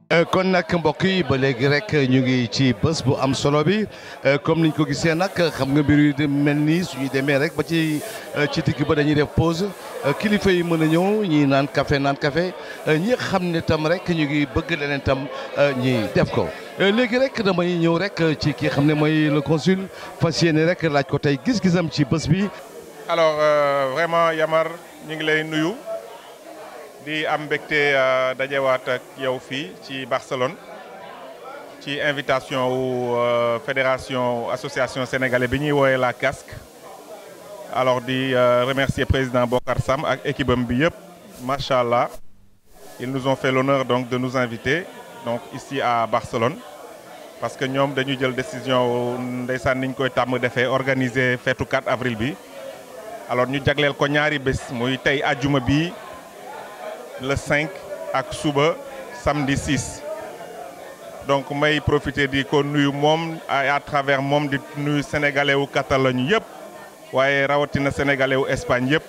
kon nag mbokk yi ba léegi rek ñu ngi ci bés bu am solo bi comme niñ ko gisee nag xam nga mbir yu mel nii suñu demee rek ba ci digg ba dañuy def pause kilifa yi mën a ñëw ñii naan café ñi xam ne tam rek ñu ngi bëgg leneen tam ñi def ko léegi rek damay ñëw rek ci ki xam ne mooy le consul fas yéene rek laaj ko tey gis-gisam ci bés bi. alors vraiment Yamar ñu ngi lay nuyu. di am mbégte dajewaat ak yow fii ci Barcelone ci invitation wu fédération association sénégalais bi ñuy woowee la casque alors di remercier président Bocar Sam ak équipe am bi yëpp macha allah ils nous ont fait l'honneur donc de nous inviter donc ici à Barcelone parce que ñoom dañu jël décision ndeysaan niñ koy tàmm defee organiser feetu 4 avril bi alors ñu jagleel ko ñaari bés muy tey àjjuma bi le 5 ak suba samedi 6 donc may profiter di ko nuyu moom à travers moom di nuyu sénégalais wu Catalogne yëpp waaye rawatina sénégalais wu Espagne yëpp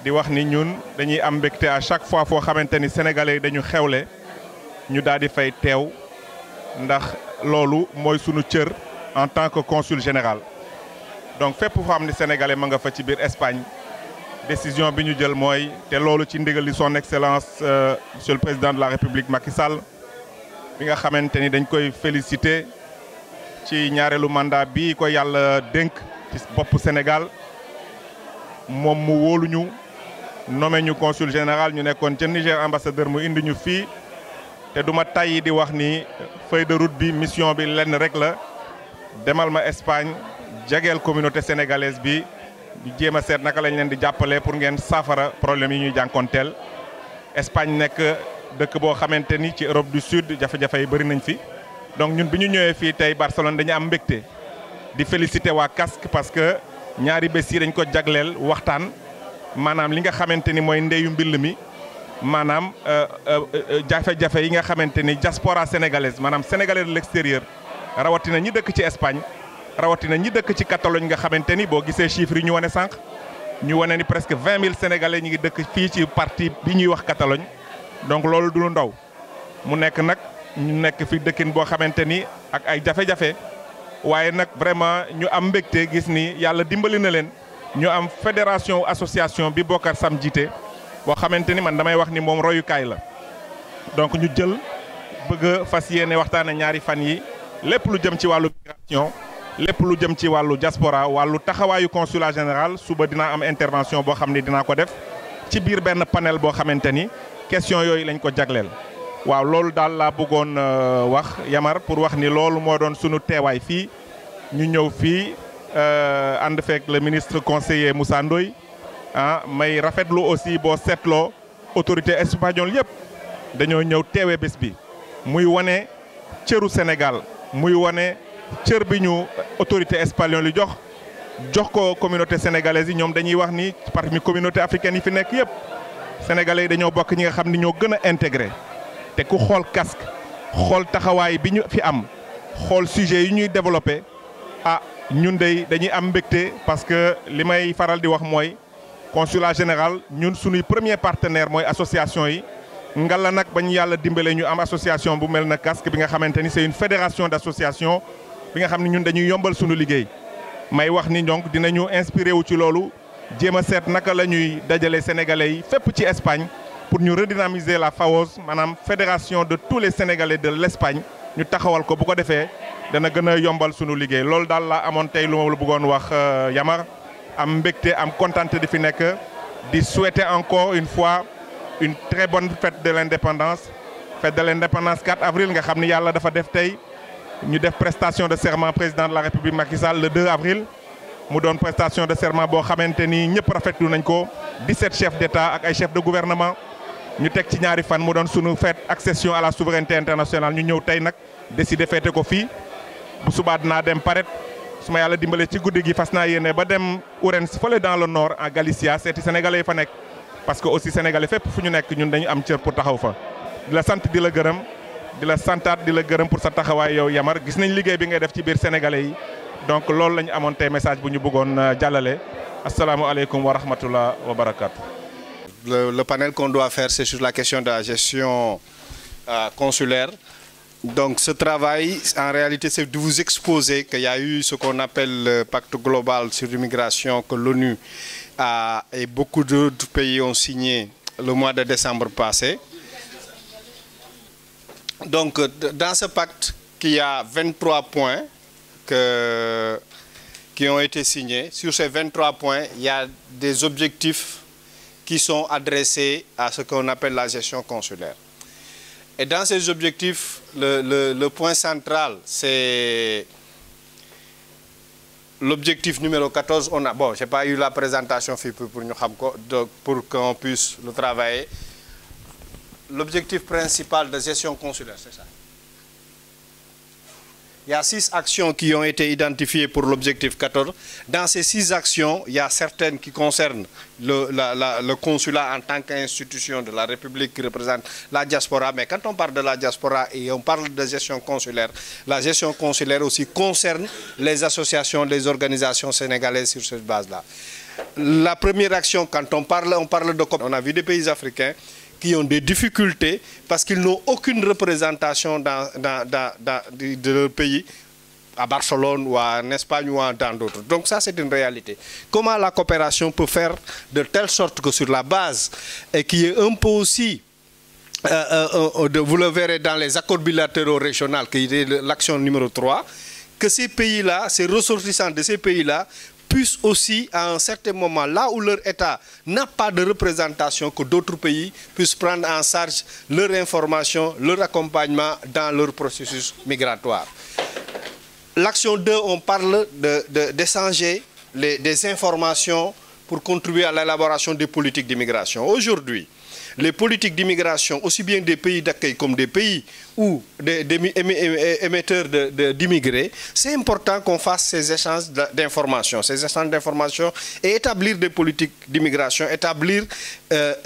di wax ni ñun dañuy am mbégte à chaque fois foo xamante ni sénégalais yi dañu xewle ñu daal di fay teew ndax loolu mooy sunu cër en tant que consul général donc fépp foo xam ni sénégalais ma nga fa ci biir Espagne. décision bi ñu jël mooy te loolu ci ndigal li son excellence monsieur le président de la république Macky Sall bi nga xamante ni dañ koy féliciter ci ñaareelu mandat bi ko yàlla dénk ci bopp Sénégal moom mu wóoluñu nommé ñu consul général ñu nekkoon ca Niger ambassadeur mu indi ñu fii te duma tàyyi di wax ni feuille de route bi mission bi lenn rek la demal ma Espagne jegeel communauté sénégalaise bi di jéem a seet naka lañ leen di jàppale pour ngeen saafara problème yi ñuy jànkoonteel Espagne nekk dëkk boo xamante ni ci Europe du Sud jafe-jafe yi bëri nañ fi donc ñun bi ñu ñëwee fii tey Barcelone dañu am mbégte di féliciter waa casque parce que ñaari bés yi dañ ko jagleel waxtaan maanaam li nga xamante ni mooy ndeyu mbill mi maanaam jafe-jafe yi nga xamante ni diaspora sénégalaise maanaam sénégalais de l'extérieur rawatina ñi dëkk ci Espagne rawatina ñi dëkk ci Catalogne nga xamante ni boo gisee chiffres yi ñu wane sànq ñu wane ni presque 20 000 sénégalais ñi ngi dëkk fii ci partie bi ñuy wax Catalogne donc loolu du lu ndaw mu nekk nag ñu nekk fi dëkkin boo xamante ni ak ay jafe-jafe waaye nag vraiment ñu am mbégte gis ni yàlla dimbali na leen ñu am fédération association bi Bocar Sam jiite boo xamante ni man damay wax ni moom royukaay la donc ñu jël bëgg a fas yéene waxtaane ñaari fan yi lépp lu jëm ci wàllu migration lépp lu jëm ci wàllu diaspora wàllu taxawaayu consulat général suba dinaa am intervention boo xam ni dinaa ko def ci biir benn panel boo xamante ni question yooyu lañ ko jagleel. waaw loolu daal laa bëggoon wax Yamar pour wax ni loolu moo doon sunu teewaay fii ñu ñëw fii ànd fekk le ministre conseiller Moussa Ndoye may rafetlu aussi boo seetloo autorité espagnole yëpp dañoo ñëw teewee bés bi muy wane cëru Sénégal muy wane. cër bi ñu autorité espagnole yi jox ko communauté sénégalaise yi ñoom dañuy wax ni parmi communauté africaine yi fi nekk yëpp sénégalais yi dañoo bokk ñi nga xam ni ñoo gën a intégré te ku xool casque xool taxawaay bi ñu fi am xool sujet yi ñuy développé ñun dañuy am mbégte parce que li may faral di wax mooy consulat général ñun suñuy premier partenaire mooy association yi ngalla nag bañ yàlla dimbale ñu am association bu mel na casque bi nga xamante ni c'est une fédération d'association bi nga xam ne ñun dañuy yombal suñu liggéey may wax ni donc dinañu inspiré wu ci loolu jéem a seet naka la ñuy dajale sénégalais yi fépp ci Espagne pour ñu redynamiser la FAOS maanaam fédération de tous les sénégalais de l'Espagne ñu taxawal ko bu ko defee dana gën a yombal suñu liggéey loolu daal la amoon tey lu ma la bëggoon wax Yamar am mbégte am kontaante di fi nekk di souhaiter encore une fois une très bonne fête de l'indépendance 4 avril nga xam ni yàlla dafa def tey ñu def prestation de serment président de la république Macky Sall le 2 avril mu doon prestation de serment boo xamante ni ñëpp rafetlu nañ ko 17 chefs d'État ak ay chefs de gouvernement ñu teg ci ñaari fan mu doon sunu fête accession à la souveraineté internationale ñu ñëw tey nag décidé fêter ko fii bu subaa dinaa dem Paret su ma yàlla dimbale ci guddi gi fas naa yéene ba dem Ourense fële dans le nord en Galicia seeti sénégalais yi fa nekk parce que aussi sénégalais fépp fu ñu nekk ñun dañu am cër pour taxaw fa di la sant di la gërëm di la santaat di la gërëm pour sa taxawaay yow Yamar gis nañ liggéey bi ngay def ci biir sénégalais yi donc loolu la ñu amoon tey message bu ñu bëggoon jàllale asalaamualeykum wa rahmatullah wa barakatu. Le panel qu'on doit faire, c'est sur la question de la gestion consulaire. Donc ce travail, en réalité, c'est de vous exposer qu'il y a eu ce qu'on appelle le pacte global sur l'immigration que l'ONU et beaucoup d'autres pays ont signé le mois de décembre passé. Donc dans ce pacte, il y a 23 points qui ont été signés. Sur ces 23 points, il y a des objectifs qui sont adressés à ce qu'on appelle la gestion consulaire. Et dans ces objectifs, le point central, c'est l'objectif numéro 14. Bon, je n'ai pas eu la présentation pour qu'on puisse le travailler. L'objectif principal de gestion consulaire, c'est ça. Il y a 6 actions qui ont été identifiées pour l'objectif 14. Dans ces 6 actions, il y a certaines qui concernent le consulat en tant qu'institution de la République qui représente la diaspora. Mais quand on parle de la diaspora et on parle de gestion consulaire, la gestion consulaire aussi concerne les associations, les organisations sénégalaises sur cette base-là. La première action, quand on parle de COP, on a vu des pays africains qui ont des difficultés parce qu'ils n'ont aucune représentation de leur pays, à Barcelone ou en Espagne ou dans d'autres. Donc ça, c'est une réalité. Comment la coopération peut faire de telle sorte que sur la base, et qui est un peu aussi, vous le verrez dans les accords bilatéraux régionaux, qui est l'action numéro 3, que ces pays-là, ces ressortissants de ces pays-là, puissent aussi, à un certain moment, là où leur État n'a pas de représentation, que d'autres pays puissent prendre en charge leur information, leur accompagnement dans leur processus migratoire. L'action 2, on parle d'échanger des informations pour contribuer à l'élaboration des politiques d'immigration. Aujourd'hui, les politiques d'immigration, aussi bien des pays d'accueil comme des pays ou des émetteurs d'immigrés, c'est important qu'on fasse ces échanges d'informations, et établir des politiques d'immigration, établir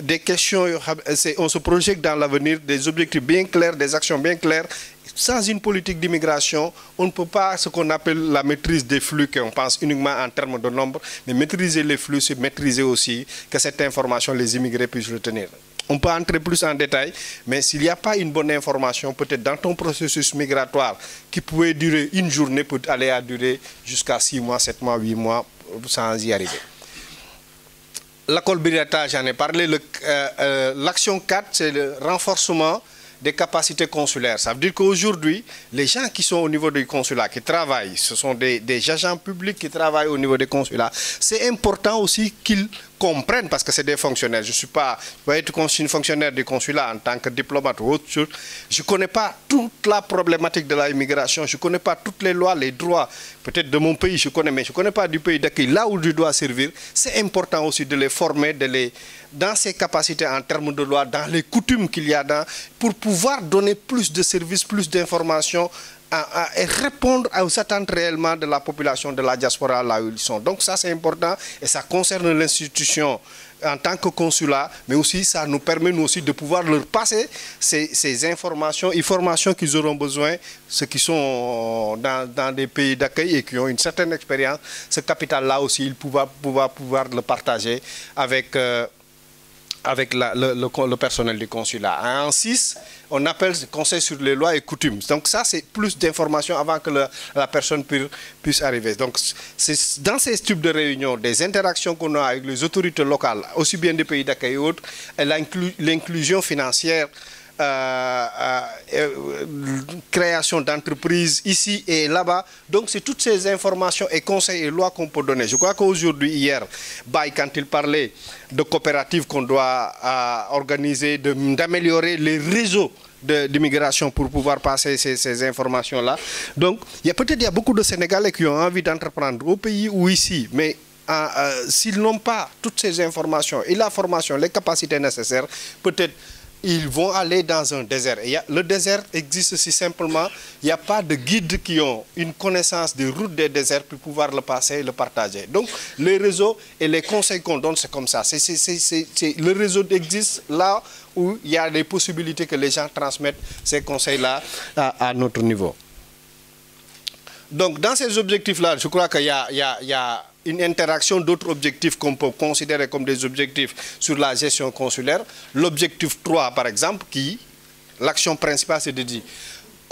des questions, on se projette dans l'avenir des objectifs bien clairs, des actions bien claires. Sans une politique d'immigration, on ne peut pas ce qu'on appelle la maîtrise des flux, qu'on pense uniquement en termes de nombre, mais maîtriser les flux, c'est maîtriser aussi que cette information, les immigrés puissent retenir. On peut entrer plus en détail, mais s'il n'y a pas une bonne information, peut-être dans ton processus migratoire, qui pouvait durer une journée, peut aller à durer jusqu'à 6 mois, 7 mois, 8 mois, sans y arriver. L'accord bilatéral, j'en ai parlé. L'action 4, c'est le renforcement des capacités consulaires. Ça veut dire qu'aujourd'hui, les gens qui sont au niveau du consulat, qui travaillent, ce sont des agents publics qui travaillent au niveau des consulats. C'est important aussi qu'ils comprennent, parce que c'est des fonctionnaires. Je ne suis pas, vous être fonctionnaire du consulat en tant que diplomate ou autre chose. Je ne connais pas toute la problématique de l'immigration, je ne connais pas toutes les lois, les droits. Peut-être de mon pays, je connais, mais je ne connais pas du pays d'accueil, là où je dois servir. C'est important aussi de les former, dans ses capacités en termes de loi, dans les coutumes qu'il y a pour pouvoir donner plus de services, plus d'informations et répondre aux attentes réellement de la population de la diaspora là où ils sont. Donc ça c'est important et ça concerne l'institution en tant que consulat, mais aussi ça nous permet nous aussi de pouvoir leur passer ces informations qu'ils auront besoin, ceux qui sont dans des pays d'accueil et qui ont une certaine expérience. Ce capital-là aussi, ils pouvoir le partager avec le personnel du consulat. En 6, on appelle le conseil sur les lois et coutumes. Donc ça, c'est plus d'informations avant que la personne puisse arriver. Donc c'est dans ces types de réunions, des interactions qu'on a avec les autorités locales, aussi bien des pays d'accueil et autres, l'inclusion financière, création d'entreprises ici et là-bas. Donc c'est toutes ces informations et conseils et lois qu'on peut donner. Je crois qu'aujourd'hui, hier, quand il parlait de coopératives qu'on doit organiser, d'améliorer les réseaux d'immigration pour pouvoir passer ces informations-là. Donc il y a beaucoup de Sénégalais qui ont envie d'entreprendre au pays ou ici, mais s'ils n'ont pas toutes ces informations et la formation, les capacités nécessaires, peut-être ils vont aller dans un désert. Le désert existe si simplement il n'y a pas de guides qui ont une connaissance des routes des déserts pour pouvoir le passer et le partager. Donc les réseaux et les conseils qu'on donne, c'est comme ça. Le réseau existe là où il y a des possibilités que les gens transmettent ces conseils-là à notre niveau. Donc dans ces objectifs-là, je crois qu'il y a une interaction d'autres objectifs qu'on peut considérer comme des objectifs sur la gestion consulaire. L'objectif 3, par exemple, qui l'action principale, c'est de dire,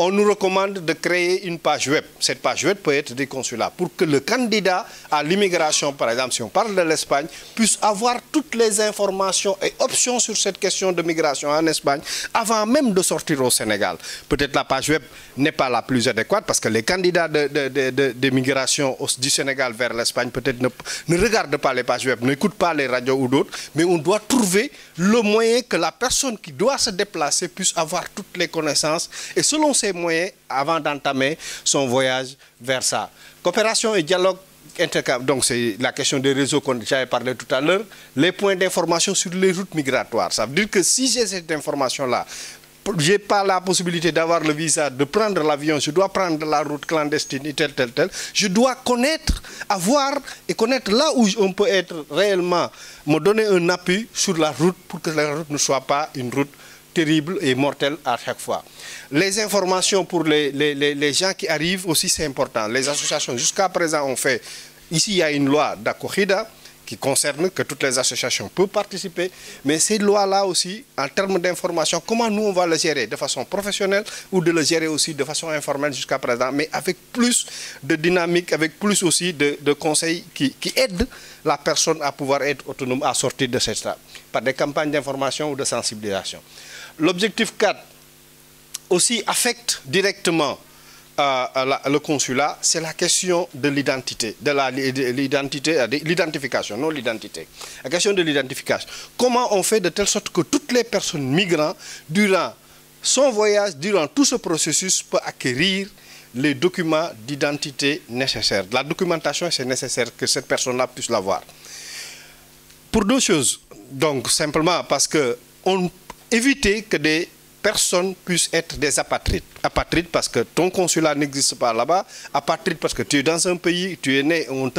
on nous recommande de créer une page web. Cette page web peut être des consulats pour que le candidat à l'immigration, par exemple, si on parle de l'Espagne, puisse avoir toutes les informations et options sur cette question de migration en Espagne avant même de sortir au Sénégal. Peut-être la page web n'est pas la plus adéquate parce que les candidats de migration du Sénégal vers l'Espagne peut-être ne regardent pas les pages web, n'écoutent pas les radios ou d'autres, mais on doit trouver le moyen que la personne qui doit se déplacer puisse avoir toutes les connaissances et selon ses moyens avant d'entamer son voyage vers ça. Coopération et dialogue intercambiaire, donc c'est la question des réseaux qu'on j'avais parlé tout à l'heure, les points d'information sur les routes migratoires. Ça veut dire que si j'ai cette information-là, je n'ai pas la possibilité d'avoir le visa, de prendre l'avion, je dois prendre la route clandestine, telle. Je dois connaître, avoir et connaître là où on peut être réellement, me donner un appui sur la route pour que la route ne soit pas une route terrible et mortelle à chaque fois. Les informations pour les gens qui arrivent aussi, c'est important. Les associations, jusqu'à présent, ont fait... Ici, il y a une loi d'acogida qui concerne que toutes les associations peuvent participer. Mais ces lois-là aussi, en termes d'information, comment nous, on va le gérer de façon professionnelle ou de le gérer aussi de façon informelle jusqu'à présent, mais avec plus de dynamique, avec plus aussi de conseils qui aident la personne à pouvoir être autonome, à sortir de cette stade, par des campagnes d'information ou de sensibilisation. L'objectif 4 aussi affecte directement le consulat, c'est la question de l'identité, l'identification, non l'identité. La question de l'identification. Comment on fait de telle sorte que toutes les personnes migrantes, durant son voyage, durant tout ce processus, peuvent acquérir les documents d'identité nécessaires. La documentation, c'est nécessaire que cette personne-là puisse l'avoir. Pour deux choses, donc simplement parce que on éviter que des personnes puissent être des apatrides. Apatrides parce que ton consulat n'existe pas là-bas. Apatride parce que tu es dans un pays, tu es né, on ne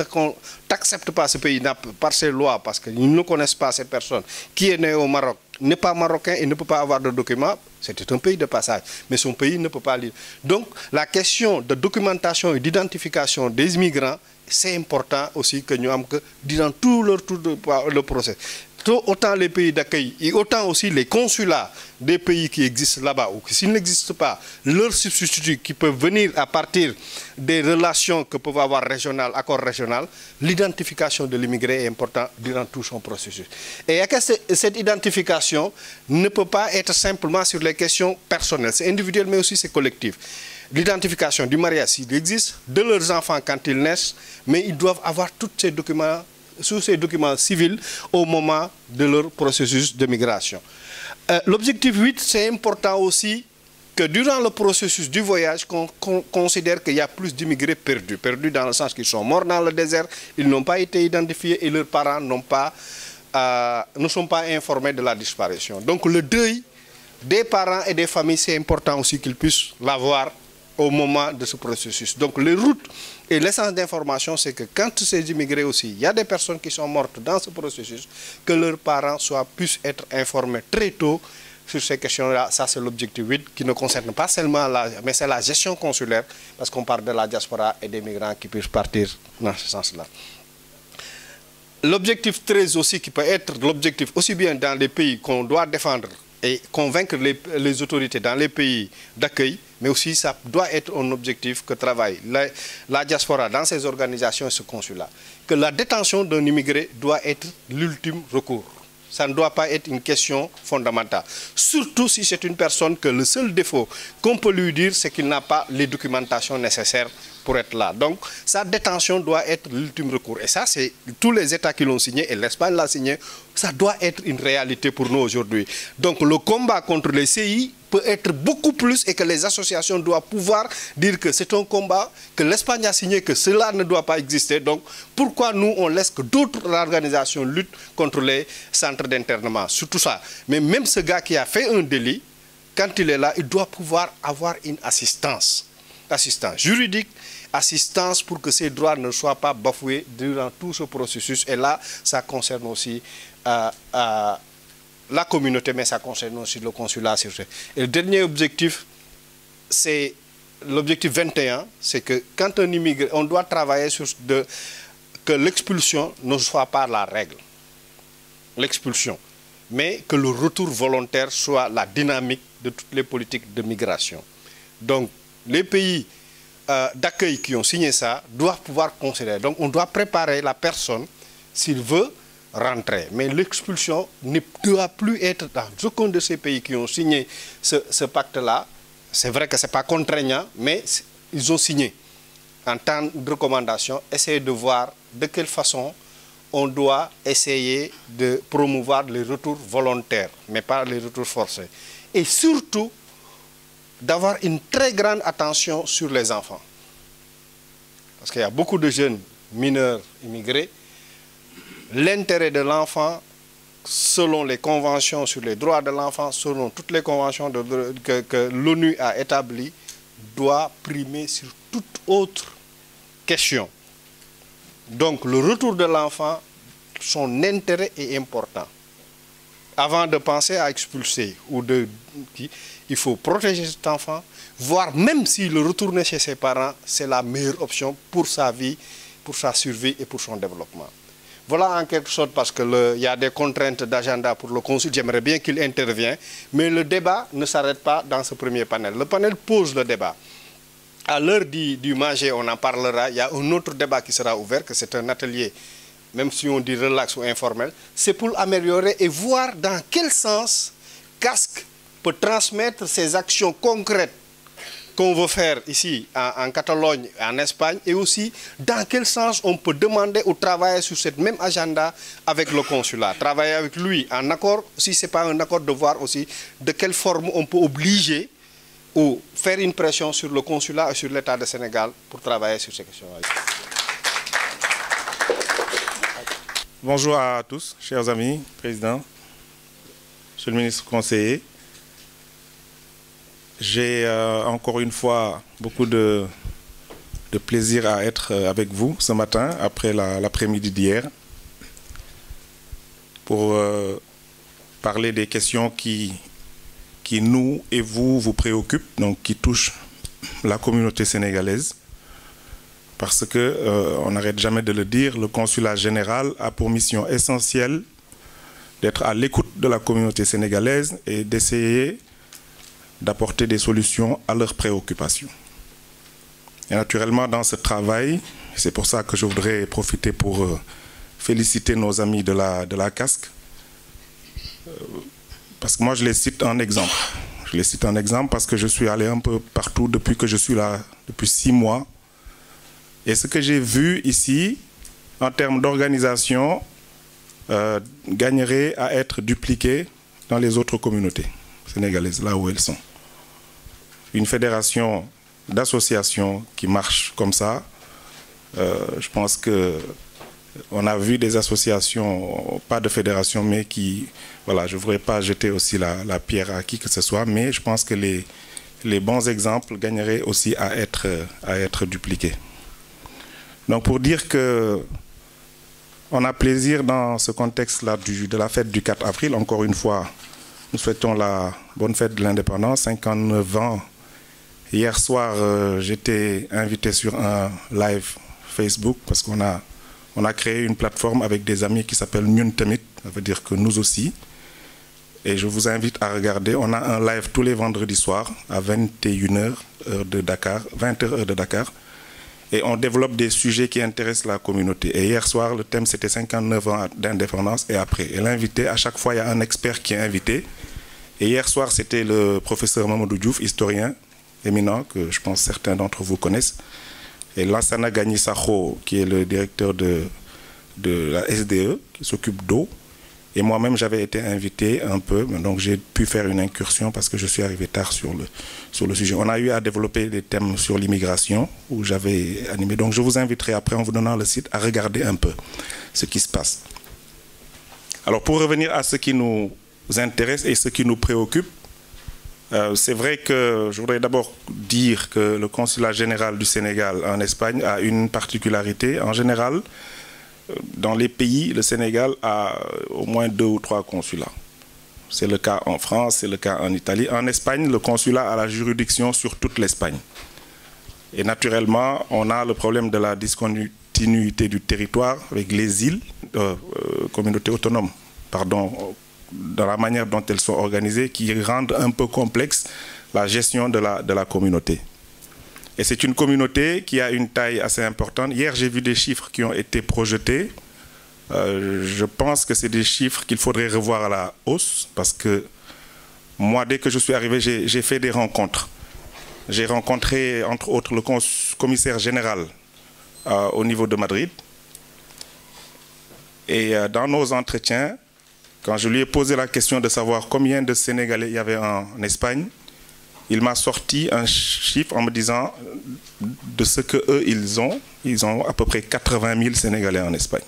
t'accepte pas ce pays par ses lois parce qu'ils ne connaissent pas ces personnes. Qui est né au Maroc n'est pas marocain et ne peut pas avoir de documents. C'était un pays de passage, mais son pays ne peut pas lire. Donc la question de documentation et d'identification des immigrants, c'est important aussi que nous avons que durant tout le procès. Autant les pays d'accueil et autant aussi les consulats des pays qui existent là-bas ou s'ils n'existent pas, leurs substituts qui peuvent venir à partir des relations que peuvent avoir régionales, accords régionaux, l'identification de l'immigré est importante durant tout son processus. Et cette identification ne peut pas être simplement sur les questions personnelles, c'est individuel mais aussi c'est collectif. L'identification du mariage s'il existe, de leurs enfants quand ils naissent, mais ils doivent avoir tous ces documents sur ces documents civils au moment de leur processus de migration. L'objectif 8, c'est important aussi que durant le processus du voyage, qu'on considère qu'il y a plus d'immigrés perdus. Perdus dans le sens qu'ils sont morts dans le désert, ils n'ont pas été identifiés et leurs parents ne sont pas informés de la disparition. Donc le deuil des parents et des familles, c'est important aussi qu'ils puissent l'avoir au moment de ce processus. Donc les routes et l'essence d'information, c'est que quand ces immigrés aussi, il y a des personnes qui sont mortes dans ce processus, que leurs parents puissent être informés très tôt sur ces questions-là. Ça, c'est l'objectif 8 qui ne concerne pas seulement mais c'est la gestion consulaire, parce qu'on parle de la diaspora et des migrants qui puissent partir dans ce sens-là. L'objectif 13 aussi, qui peut être l'objectif aussi bien dans les pays qu'on doit défendre et convaincre les autorités dans les pays d'accueil, mais aussi ça doit être un objectif que travaille la diaspora dans ces organisations et ce consulat. Que la détention d'un immigré doit être l'ultime recours. Ça ne doit pas être une question fondamentale. Surtout si c'est une personne que le seul défaut qu'on peut lui dire, c'est qu'il n'a pas les documentations nécessaires pour être là. Donc, sa détention doit être l'ultime recours. Et ça, c'est tous les États qui l'ont signé, et l'Espagne l'a signé, ça doit être une réalité pour nous aujourd'hui. Donc, le combat contre les CI peut être beaucoup plus et que les associations doivent pouvoir dire que c'est un combat que l'Espagne a signé, que cela ne doit pas exister. Donc, pourquoi nous, on laisse que d'autres organisations luttent contre les centres d'internement? Surtout ça. Mais même ce gars qui a fait un délit, quand il est là, il doit pouvoir avoir une assistance juridique, assistance pour que ses droits ne soient pas bafoués durant tout ce processus. Et là, ça concerne aussi la communauté, mais ça concerne aussi le consulat. Et le dernier objectif, c'est l'objectif 21, c'est que quand un immigré, on doit travailler sur que l'expulsion ne soit pas la règle. L'expulsion. Mais que le retour volontaire soit la dynamique de toutes les politiques de migration. Donc, les pays d'accueil qui ont signé ça doivent pouvoir considérer. Donc, on doit préparer la personne s'il veut rentrer. Mais l'expulsion ne doit plus être dans aucun de ces pays qui ont signé ce pacte-là. C'est vrai que ce n'est pas contraignant, mais ils ont signé. En temps de recommandation, essayer de voir de quelle façon on doit essayer de promouvoir les retours volontaires, mais pas les retours forcés. Et surtout, d'avoir une très grande attention sur les enfants. Parce qu'il y a beaucoup de jeunes mineurs immigrés. L'intérêt de l'enfant, selon les conventions sur les droits de l'enfant, selon toutes les conventions que l'ONU a établies, doit primer sur toute autre question. Donc le retour de l'enfant, son intérêt est important. Avant de penser à expulser, il faut protéger cet enfant, voire même si le retourner chez ses parents, c'est la meilleure option pour sa vie, pour sa survie et pour son développement. Voilà en quelque sorte parce qu'il y a des contraintes d'agenda pour le consul. J'aimerais bien qu'il intervienne, mais le débat ne s'arrête pas dans ce premier panel. Le panel pose le débat. À l'heure du manger, on en parlera. Il y a un autre débat qui sera ouvert, que c'est un atelier, même si on dit relax ou informel. C'est pour améliorer et voir dans quel sens Casques peut transmettre ces actions concrètes qu'on veut faire ici en Catalogne, en Espagne, et aussi dans quel sens on peut demander ou travailler sur cette même agenda avec le consulat. Travailler avec lui en accord, si ce n'est pas un accord, de voir aussi de quelle forme on peut obliger ou faire une pression sur le consulat et sur l'État du Sénégal pour travailler sur ces questions-là. Bonjour à tous, chers amis, président, monsieur le ministre conseiller. J'ai encore une fois beaucoup de plaisir à être avec vous ce matin, après l'après-midi d'hier, pour parler des questions qui nous et vous préoccupent, donc qui touchent la communauté sénégalaise. Parce que, on n'arrête jamais de le dire, le consulat général a pour mission essentielle d'être à l'écoute de la communauté sénégalaise et d'essayer d'apporter des solutions à leurs préoccupations. Et naturellement, dans ce travail, c'est pour ça que je voudrais profiter pour féliciter nos amis de la Casques, parce que moi je les cite en exemple. Je les cite en exemple parce que je suis allé un peu partout depuis que je suis là, depuis 6 mois. Et ce que j'ai vu ici, en termes d'organisation, gagnerait à être dupliqué dans les autres communautés sénégalaises, là où elles sont. Une fédération d'associations qui marche comme ça, je pense qu'on a vu des associations, pas de fédération, mais qui, voilà, je ne voudrais pas jeter aussi la pierre à qui que ce soit, mais je pense que les bons exemples gagneraient aussi à être dupliqués. Donc pour dire que on a plaisir dans ce contexte-là de la fête du 4 avril, encore une fois, nous souhaitons la bonne fête de l'indépendance, 59 ans. Hier soir, j'étais invité sur un live Facebook parce qu'on a créé une plateforme avec des amis qui s'appelle Ñun Tamit, ça veut dire que nous aussi. Et je vous invite à regarder, on a un live tous les vendredis soirs à 21h heure de Dakar, 20h heure de Dakar. Et on développe des sujets qui intéressent la communauté. Et hier soir, le thème c'était 59 ans d'indépendance et après. Et l'invité, à chaque fois, il y a un expert qui est invité. Et hier soir, c'était le professeur Mamadou Diouf, historien éminent, que je pense certains d'entre vous connaissent. Et Lansana Gagny Sakho, qui est le directeur de la SDE, qui s'occupe d'eau. Et moi-même, j'avais été invité un peu, donc j'ai pu faire une incursion parce que je suis arrivé tard sur le sujet. On a eu à développer des thèmes sur l'immigration, où j'avais animé. Donc je vous inviterai après, en vous donnant le site, à regarder un peu ce qui se passe. Alors pour revenir à ce qui nous intéresse et ce qui nous préoccupe, c'est vrai que je voudrais d'abord dire que le consulat général du Sénégal en Espagne a une particularité. En général, dans les pays, le Sénégal a au moins 2 ou 3 consulats. C'est le cas en France, c'est le cas en Italie. En Espagne, le consulat a la juridiction sur toute l'Espagne. Et naturellement, on a le problème de la discontinuité du territoire avec les îles, communautés autonomes, pardon, dans la manière dont elles sont organisées qui rendent un peu complexe la gestion de la communauté. Et c'est une communauté qui a une taille assez importante. Hier, j'ai vu des chiffres qui ont été projetés. Je pense que c'est des chiffres qu'il faudrait revoir à la hausse parce que moi, dès que je suis arrivé, j'ai fait des rencontres. J'ai rencontré, entre autres, le commissaire général au niveau de Madrid. Et dans nos entretiens, quand je lui ai posé la question de savoir combien de Sénégalais il y avait en Espagne, il m'a sorti un chiffre en me disant de ce qu'eux, ils ont à peu près 80 000 Sénégalais en Espagne.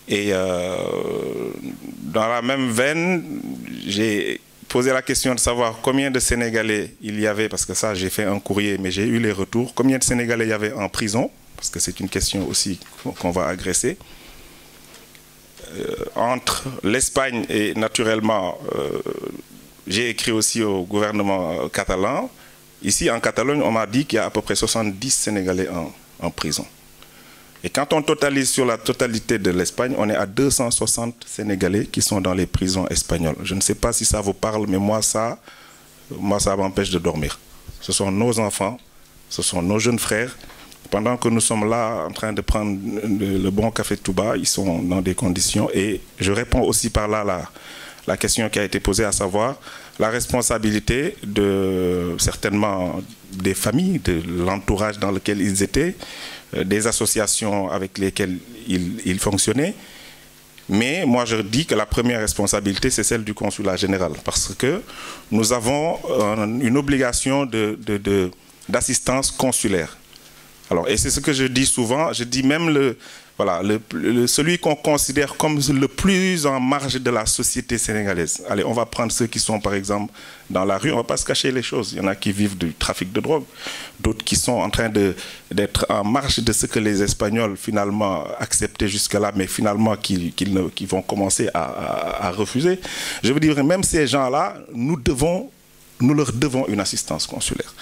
Et dans la même veine, j'ai posé la question de savoir combien de Sénégalais il y avait, parce que ça, j'ai fait un courrier, mais j'ai eu les retours. Combien de Sénégalais il y avait en prison, parce que c'est une question aussi qu'on va agresser. Entre l'Espagne et naturellement, j'ai écrit aussi au gouvernement catalan. Ici, en Catalogne, on m'a dit qu'il y a à peu près 70 Sénégalais en prison. Et quand on totalise sur la totalité de l'Espagne, on est à 260 Sénégalais qui sont dans les prisons espagnoles. Je ne sais pas si ça vous parle, mais moi, ça m'empêche de dormir. Ce sont nos enfants, ce sont nos jeunes frères. Pendant que nous sommes là en train de prendre le bon café de Touba, ils sont dans des conditions. Et je réponds aussi par là la question qui a été posée, à savoir la responsabilité de certainement des familles, de l'entourage dans lequel ils étaient, des associations avec lesquelles ils fonctionnaient. Mais moi, je dis que la première responsabilité, c'est celle du consulat général, parce que nous avons une obligation d'assistance consulaire. Alors, et c'est ce que je dis souvent, je dis même celui qu'on considère comme le plus en marge de la société sénégalaise. Allez, on va prendre ceux qui sont par exemple dans la rue, on ne va pas se cacher les choses. Il y en a qui vivent du trafic de drogue, d'autres qui sont en train d'être en marge de ce que les Espagnols finalement acceptaient jusque-là, mais finalement qui vont commencer à refuser. Je veux dire, même ces gens-là, nous leur devons une assistance consulaire.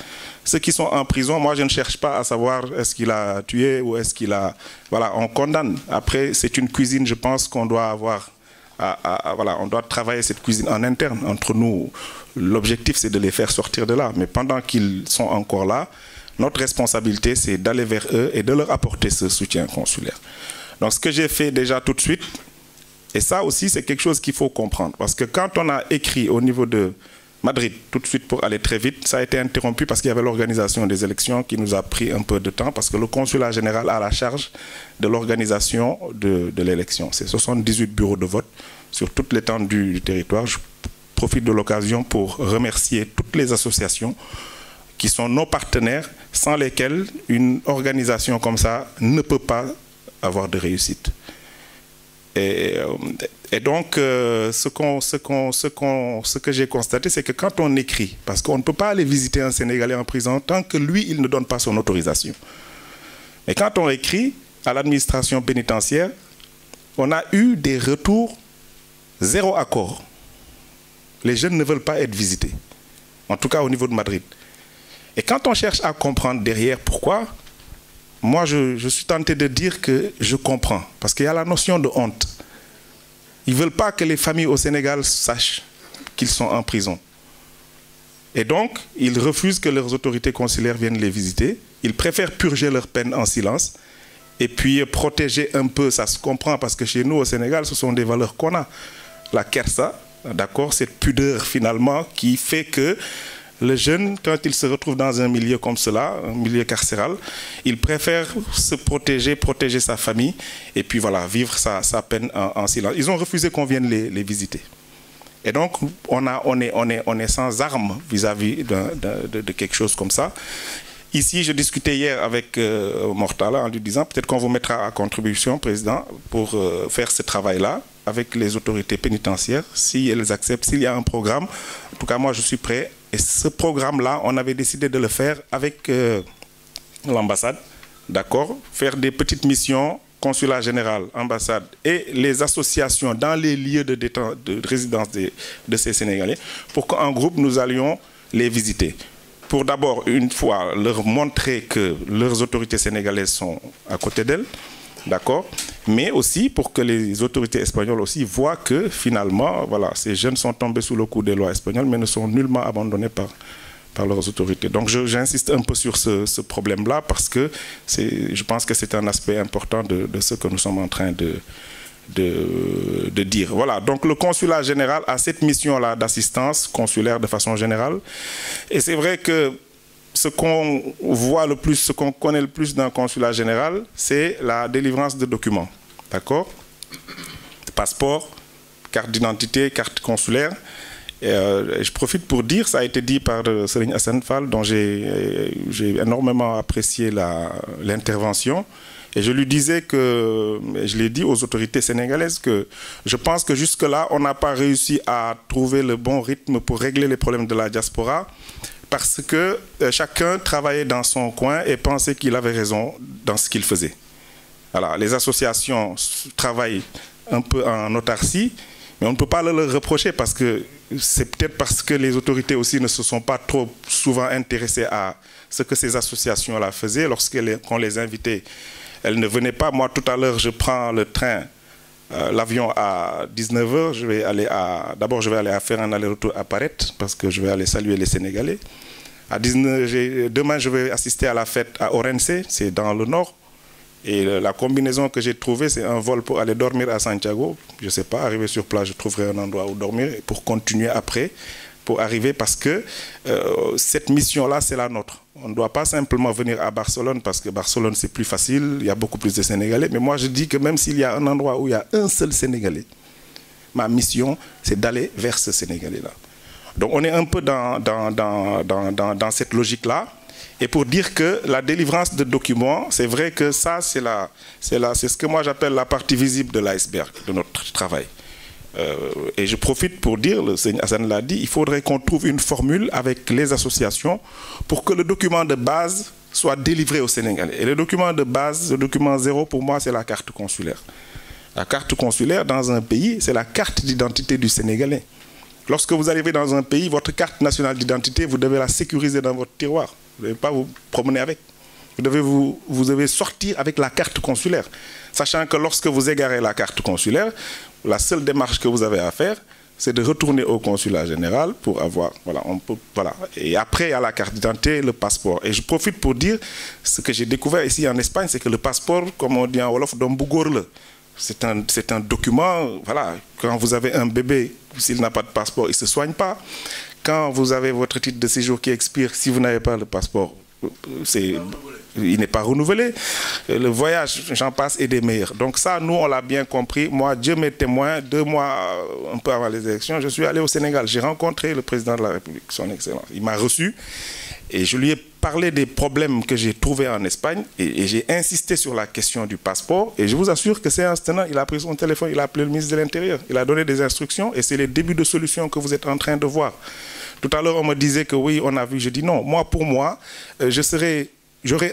Ceux qui sont en prison, moi je ne cherche pas à savoir est-ce qu'il a tué ou est-ce qu'il a... Voilà, on condamne. Après, c'est une cuisine, je pense, qu'on doit avoir... voilà, on doit travailler cette cuisine en interne, entre nous. L'objectif, c'est de les faire sortir de là. Mais pendant qu'ils sont encore là, notre responsabilité, c'est d'aller vers eux et de leur apporter ce soutien consulaire. Donc ce que j'ai fait déjà tout de suite, et ça aussi, c'est quelque chose qu'il faut comprendre. Parce que quand on a écrit au niveau de Madrid, tout de suite pour aller très vite, ça a été interrompu parce qu'il y avait l'organisation des élections qui nous a pris un peu de temps parce que le consulat général a la charge de l'organisation de l'élection. C'est 78 bureaux de vote sur toute l'étendue du territoire. Je profite de l'occasion pour remercier toutes les associations qui sont nos partenaires, sans lesquelles une organisation comme ça ne peut pas avoir de réussite. Et donc, ce que j'ai constaté, c'est que quand on écrit, parce qu'on ne peut pas aller visiter un Sénégalais en prison tant que lui, il ne donne pas son autorisation. Et quand on écrit à l'administration pénitentiaire, on a eu des retours zéro accord. Les jeunes ne veulent pas être visités, en tout cas au niveau de Madrid. Et quand on cherche à comprendre derrière pourquoi, moi je suis tenté de dire que je comprends, parce qu'il y a la notion de honte. Ils ne veulent pas que les familles au Sénégal sachent qu'ils sont en prison. Et donc, ils refusent que leurs autorités consulaires viennent les visiter. Ils préfèrent purger leur peine en silence et puis protéger un peu, ça se comprend, parce que chez nous au Sénégal, ce sont des valeurs qu'on a. La kersa, d'accord, cette pudeur finalement qui fait que le jeune, quand il se retrouve dans un milieu comme cela, un milieu carcéral, il préfère se protéger sa famille et puis voilà, vivre sa peine en silence. Ils ont refusé qu'on vienne les visiter. Et donc, on est sans armes vis-à-vis de quelque chose comme ça. Ici, je discutais hier avec Mortala en lui disant peut-être qu'on vous mettra à contribution, Président, pour faire ce travail-là avec les autorités pénitentiaires, si elles acceptent, s'il y a un programme. En tout cas, moi, je suis prêt. Et ce programme-là, on avait décidé de le faire avec l'ambassade, d'accord, faire des petites missions, consulat général, ambassade et les associations dans les lieux de résidence de ces Sénégalais, pour qu'en groupe, nous allions les visiter. Pour d'abord, une fois, leur montrer que leurs autorités sénégalaises sont à côté d'elles, d'accord, mais aussi pour que les autorités espagnoles aussi voient que finalement, voilà, ces jeunes sont tombés sous le coup des lois espagnoles, mais ne sont nullement abandonnés par leurs autorités. Donc j'insiste un peu sur ce problème-là parce que je pense que c'est un aspect important de ce que nous sommes en train de dire. Voilà, donc le consulat général a cette mission-là d'assistance consulaire de façon générale. Et c'est vrai que ce qu'on voit le plus, ce qu'on connaît le plus d'un consulat général, c'est la délivrance de documents. D'accord? Passeport, carte d'identité, carte consulaire. Et je profite pour dire, ça a été dit par Serigne Assane Fall, dont j'ai énormément apprécié l'intervention. Et je lui disais que, je l'ai dit aux autorités sénégalaises, que je pense que jusque-là, on n'a pas réussi à trouver le bon rythme pour régler les problèmes de la diaspora, parce que chacun travaillait dans son coin et pensait qu'il avait raison dans ce qu'il faisait. Alors, les associations travaillent un peu en autarcie, mais on ne peut pas leur reprocher parce que c'est peut-être parce que les autorités aussi ne se sont pas trop souvent intéressées à ce que ces associations-là faisaient. Lorsqu'on les invitait, elles ne venaient pas. Moi, tout à l'heure, je prends le train, l'avion à 19 h. D'abord, je vais aller faire un aller-retour à Paret parce que je vais aller saluer les Sénégalais. Demain, je vais assister à la fête à Orense, c'est dans le nord. Et la combinaison que j'ai trouvée, c'est un vol pour aller dormir à Santiago. Je ne sais pas, arriver sur place, je trouverai un endroit où dormir pour continuer après, pour arriver, parce que cette mission-là, c'est la nôtre. On ne doit pas simplement venir à Barcelone, parce que Barcelone, c'est plus facile, il y a beaucoup plus de Sénégalais. Mais moi, je dis que même s'il y a un endroit où il y a un seul Sénégalais, ma mission, c'est d'aller vers ce Sénégalais-là. Donc on est un peu dans cette logique-là. Et pour dire que la délivrance de documents, c'est vrai que ça, c'est ce que moi j'appelle la partie visible de l'iceberg, de notre travail. Et je profite pour dire, le Seigneur Hassan l'a dit, il faudrait qu'on trouve une formule avec les associations pour que le document de base soit délivré au Sénégalais. Et le document de base, le document zéro, pour moi, c'est la carte consulaire. La carte consulaire, dans un pays, c'est la carte d'identité du Sénégalais. Lorsque vous arrivez dans un pays, votre carte nationale d'identité, vous devez la sécuriser dans votre tiroir. Vous ne devez pas vous promener avec. Vous devez sortir avec la carte consulaire. Sachant que lorsque vous égarez la carte consulaire, la seule démarche que vous avez à faire, c'est de retourner au consulat général pour avoir... Voilà. Et après, il y a la carte d'identité, le passeport. Et je profite pour dire, ce que j'ai découvert ici en Espagne, c'est que le passeport, comme on dit en Wolof, c'est un document, voilà, quand vous avez un bébé, s'il n'a pas de passeport, il ne se soigne pas. Quand vous avez votre titre de séjour qui expire, si vous n'avez pas le passeport, il n'est pas renouvelé. Le voyage, j'en passe, est des meilleurs. Donc ça, nous, on l'a bien compris. Moi, Dieu m'est témoin, 2 mois, un peu avant les élections, je suis allé au Sénégal. J'ai rencontré le président de la République, son Excellence. Il m'a reçu et je lui ai parlé des problèmes que j'ai trouvés en Espagne et j'ai insisté sur la question du passeport. Et je vous assure que c'est instant, il a pris son téléphone, il a appelé le ministre de l'Intérieur. Il a donné des instructions et c'est les débuts de solutions que vous êtes en train de voir. Tout à l'heure, on me disait que oui, on a vu. Je dis non, pour moi, j'aurais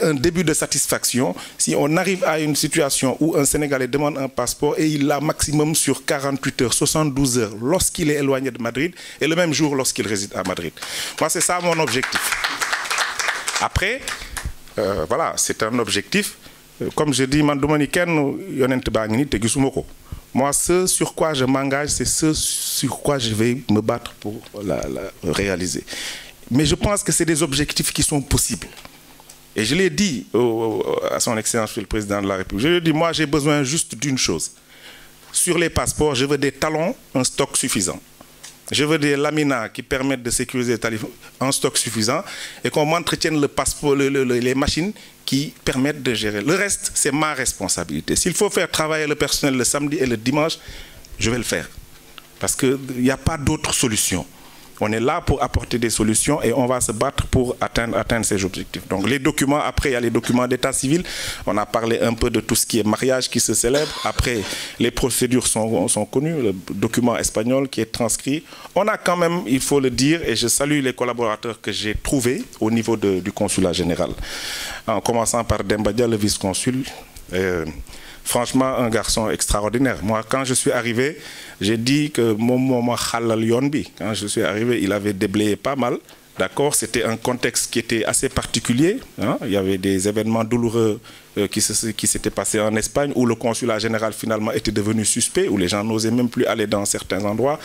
un début de satisfaction si on arrive à une situation où un Sénégalais demande un passeport et il l'a maximum sur 48 heures, 72 heures lorsqu'il est éloigné de Madrid et le même jour lorsqu'il réside à Madrid. Moi, c'est ça mon objectif. Après, voilà, c'est un objectif. Comme je dis, moi, ce sur quoi je m'engage, c'est ce sur quoi je vais me battre pour la réaliser. Mais je pense que c'est des objectifs qui sont possibles. Et je l'ai dit à son Excellence, le Président de la République. Je lui ai dit, moi, j'ai besoin juste d'une chose. Sur les passeports, je veux des talons, un stock suffisant. Je veux des laminats qui permettent de sécuriser un stock suffisant et qu'on m'entretienne le passeport, les machines qui permettent de gérer. Le reste, c'est ma responsabilité. S'il faut faire travailler le personnel le samedi et le dimanche, je vais le faire. Parce qu'il n'y a pas d'autre solution. On est là pour apporter des solutions et on va se battre pour atteindre ces objectifs. Donc les documents, après il y a les documents d'état civil. On a parlé un peu de tout ce qui est mariage qui se célèbre. Après, les procédures sont connues. Le document espagnol qui est transcrit. On a quand même, il faut le dire, et je salue les collaborateurs que j'ai trouvés au niveau du consulat général. En commençant par Dembadia, le vice-consul. Franchement, un garçon extraordinaire. Moi, quand je suis arrivé, j'ai dit que quand je suis arrivé, il avait déblayé pas mal. D'accord, c'était un contexte qui était assez particulier. Hein. Il y avait des événements douloureux qui s'étaient passés en Espagne, où le consulat général finalement était devenu suspect, où les gens n'osaient même plus aller dans certains endroits.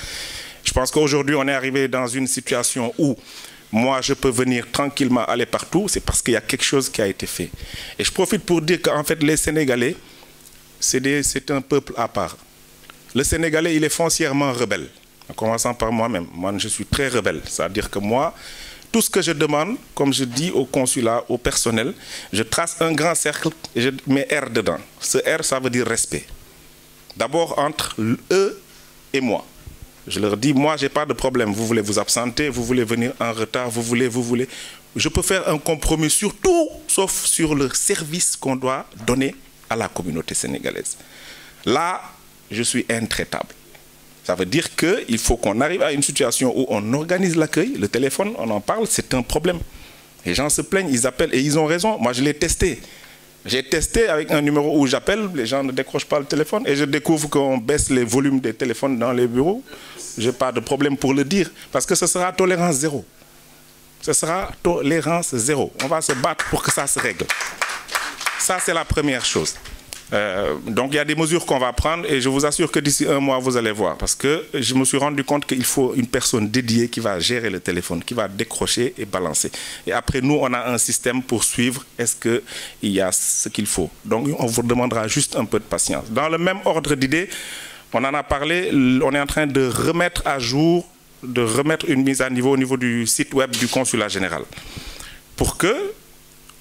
Je pense qu'aujourd'hui, on est arrivé dans une situation où moi, je peux venir tranquillement aller partout. C'est parce qu'il y a quelque chose qui a été fait. Et je profite pour dire qu'en fait, les Sénégalais, c'est un peuple à part. Le Sénégalais, il est foncièrement rebelle. En commençant par moi-même. Moi, je suis très rebelle. C'est-à-dire que moi, tout ce que je demande, comme je dis au consulat, au personnel, je trace un grand cercle et je mets R dedans. Ce R, ça veut dire respect. D'abord entre eux et moi. Je leur dis, moi, je n'ai pas de problème. Vous voulez vous absenter, vous voulez venir en retard, vous voulez. Je peux faire un compromis sur tout, sauf sur le service qu'on doit donner à la communauté sénégalaise. Là, je suis intraitable. Ça veut dire qu'il faut qu'on arrive à une situation où on organise l'accueil, le téléphone, on en parle, c'est un problème. Les gens se plaignent, ils appellent et ils ont raison. Moi, je l'ai testé. J'ai testé avec un numéro où j'appelle, les gens ne décrochent pas le téléphone et je découvre qu'on baisse les volumes des téléphones dans les bureaux. Je n'ai pas de problème pour le dire parce que ce sera tolérance zéro. Ce sera tolérance zéro. On va se battre pour que ça se règle. Ça, c'est la première chose. Donc il y a des mesures qu'on va prendre et je vous assure que d'ici un mois vous allez voir parce que je me suis rendu compte qu'il faut une personne dédiée qui va gérer le téléphone, qui va décrocher et balancer. Et après nous on a un système pour suivre est-ce qu'il y a ce qu'il faut. Donc on vous demandera juste un peu de patience. Dans le même ordre d'idée, on en a parlé, on est en train de remettre à jour, de remettre une mise à niveau au niveau du site web du consulat général pour que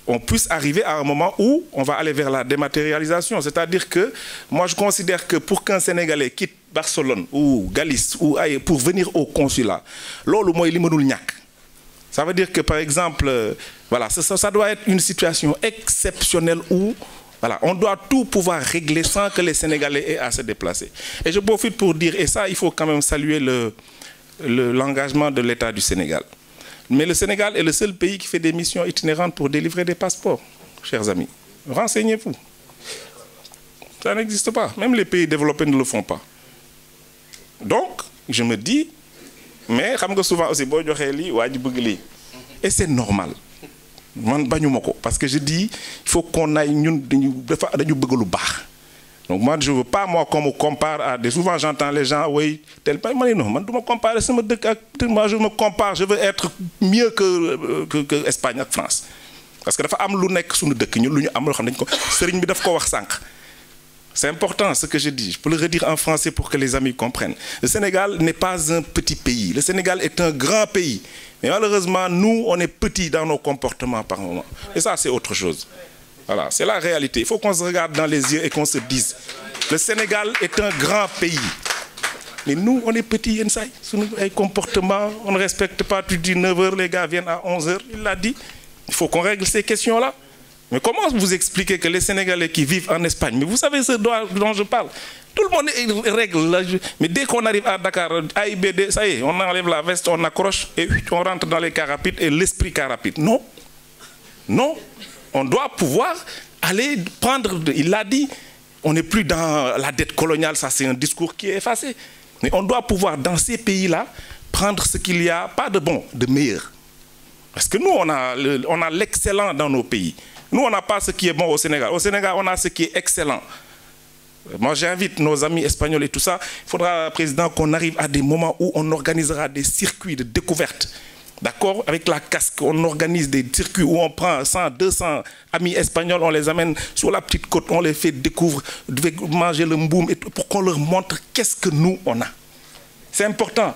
on puisse arriver à un moment où on va aller vers la dématérialisation. C'est-à-dire que moi, je considère que pour qu'un Sénégalais quitte Barcelone ou Galice ou aille pour venir au consulat, ça veut dire que, par exemple, voilà, ça doit être une situation exceptionnelle où voilà, on doit tout pouvoir régler sans que les Sénégalais aient à se déplacer. Et je profite pour dire, et ça, il faut quand même saluer l'engagement de l'État du Sénégal. Mais le Sénégal est le seul pays qui fait des missions itinérantes pour délivrer des passeports, chers amis. Renseignez-vous. Ça n'existe pas. Même les pays développés ne le font pas. Donc, je me dis, mais souvent aussi, et c'est normal. Parce que je dis, il faut qu'on aille. Donc moi, je ne veux pas qu'on me compare à des... Souvent, j'entends les gens, oui, tel pas. Non, moi, je me compare, moi, je me compare, je veux être mieux que Espagne et France. Parce que dafa am lu nek suñu dëkk ñun lu ñu am lo xam dañ ko sëriñ bi daf ko wax sank. C'est important ce que je dis. Je peux le redire en français pour que les amis comprennent. Le Sénégal n'est pas un petit pays. Le Sénégal est un grand pays. Mais malheureusement, nous, on est petits dans nos comportements par moment. Et ça, c'est autre chose. Voilà, c'est la réalité. Il faut qu'on se regarde dans les yeux et qu'on se dise. Le Sénégal est un grand pays. Mais nous, on est petits, sur nos comportements, on ne respecte pas. Tu dis 9h, les gars viennent à 11h. Il l'a dit. Il faut qu'on règle ces questions-là. Mais comment vous expliquez que les Sénégalais qui vivent en Espagne, mais vous savez ce dont je parle, tout le monde règle. Mais dès qu'on arrive à Dakar, AIBD, ça y est, on enlève la veste, on accroche et on rentre dans les cars rapides et l'esprit car rapide. Non. Non. On doit pouvoir aller prendre, il l'a dit, on n'est plus dans la dette coloniale, ça c'est un discours qui est effacé. Mais on doit pouvoir, dans ces pays-là, prendre ce qu'il y a, pas de bon, de meilleur. Parce que nous, on a l'excellent dans nos pays. Nous, on n'a pas ce qui est bon au Sénégal. Au Sénégal, on a ce qui est excellent. Moi, j'invite nos amis espagnols et tout ça. Il faudra, Président, qu'on arrive à des moments où on organisera des circuits de découverte. D'accord? Avec la casque, on organise des circuits où on prend 100, 200 amis espagnols, on les amène sur la petite côte, on les fait découvrir, manger le mboum, pour qu'on leur montre qu'est-ce que nous, on a. C'est important.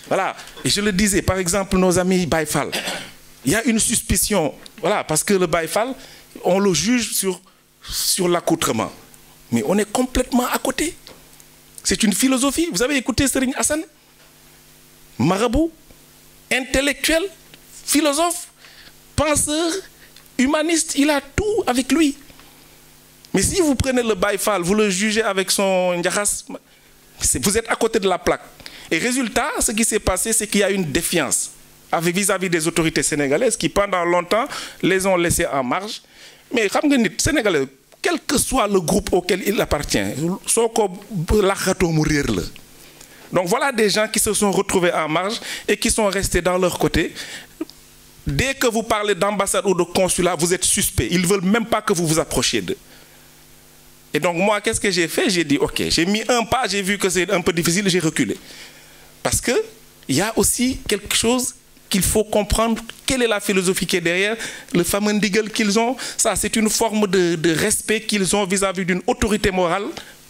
Voilà. Et je le disais, par exemple, nos amis Baïfal, il y a une suspicion, voilà, parce que le Baïfal, on le juge sur l'accoutrement. Mais on est complètement à côté. C'est une philosophie. Vous avez écouté Serigne Hassan? Marabout, intellectuel, philosophe, penseur, humaniste, il a tout avec lui. Mais si vous prenez le Baïfal, vous le jugez avec son ndiakhas, vous êtes à côté de la plaque. Et résultat, ce qui s'est passé, c'est qu'il y a une défiance vis-à-vis des autorités sénégalaises qui, pendant longtemps, les ont laissés en marge. Mais les Sénégalais, quel que soit le groupe auquel il appartient, donc voilà des gens qui se sont retrouvés en marge et qui sont restés dans leur côté. Dès que vous parlez d'ambassade ou de consulat, vous êtes suspect. Ils ne veulent même pas que vous vous approchiez d'eux. Et donc moi, qu'est-ce que j'ai fait? J'ai dit, ok, j'ai mis un pas, j'ai vu que c'est un peu difficile, j'ai reculé. Parce qu'il y a aussi quelque chose qu'il faut comprendre. Quelle est la philosophie qui est derrière le fameux ndigal qu'ils ont? Ça, c'est une forme de respect qu'ils ont vis-à-vis d'une autorité morale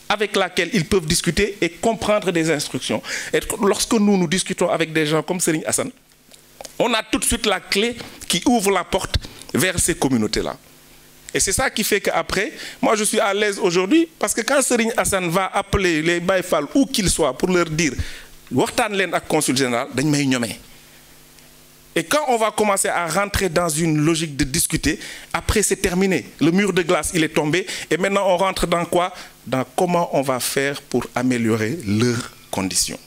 avec laquelle ils peuvent discuter et comprendre des instructions. Et lorsque nous discutons avec des gens comme Serigne Assane, on a tout de suite la clé qui ouvre la porte vers ces communautés-là. Et c'est ça qui fait qu'après, moi je suis à l'aise aujourd'hui, parce que quand Serigne Assane va appeler les Baye Fall où qu'ils soient pour leur dire « waxtaan leen ak consul général », dañ may ñomé. Et quand on va commencer à rentrer dans une logique de discuter, après c'est terminé. Le mur de glace, il est tombé. Et maintenant, on rentre dans quoi? Dans comment on va faire pour améliorer leurs conditions.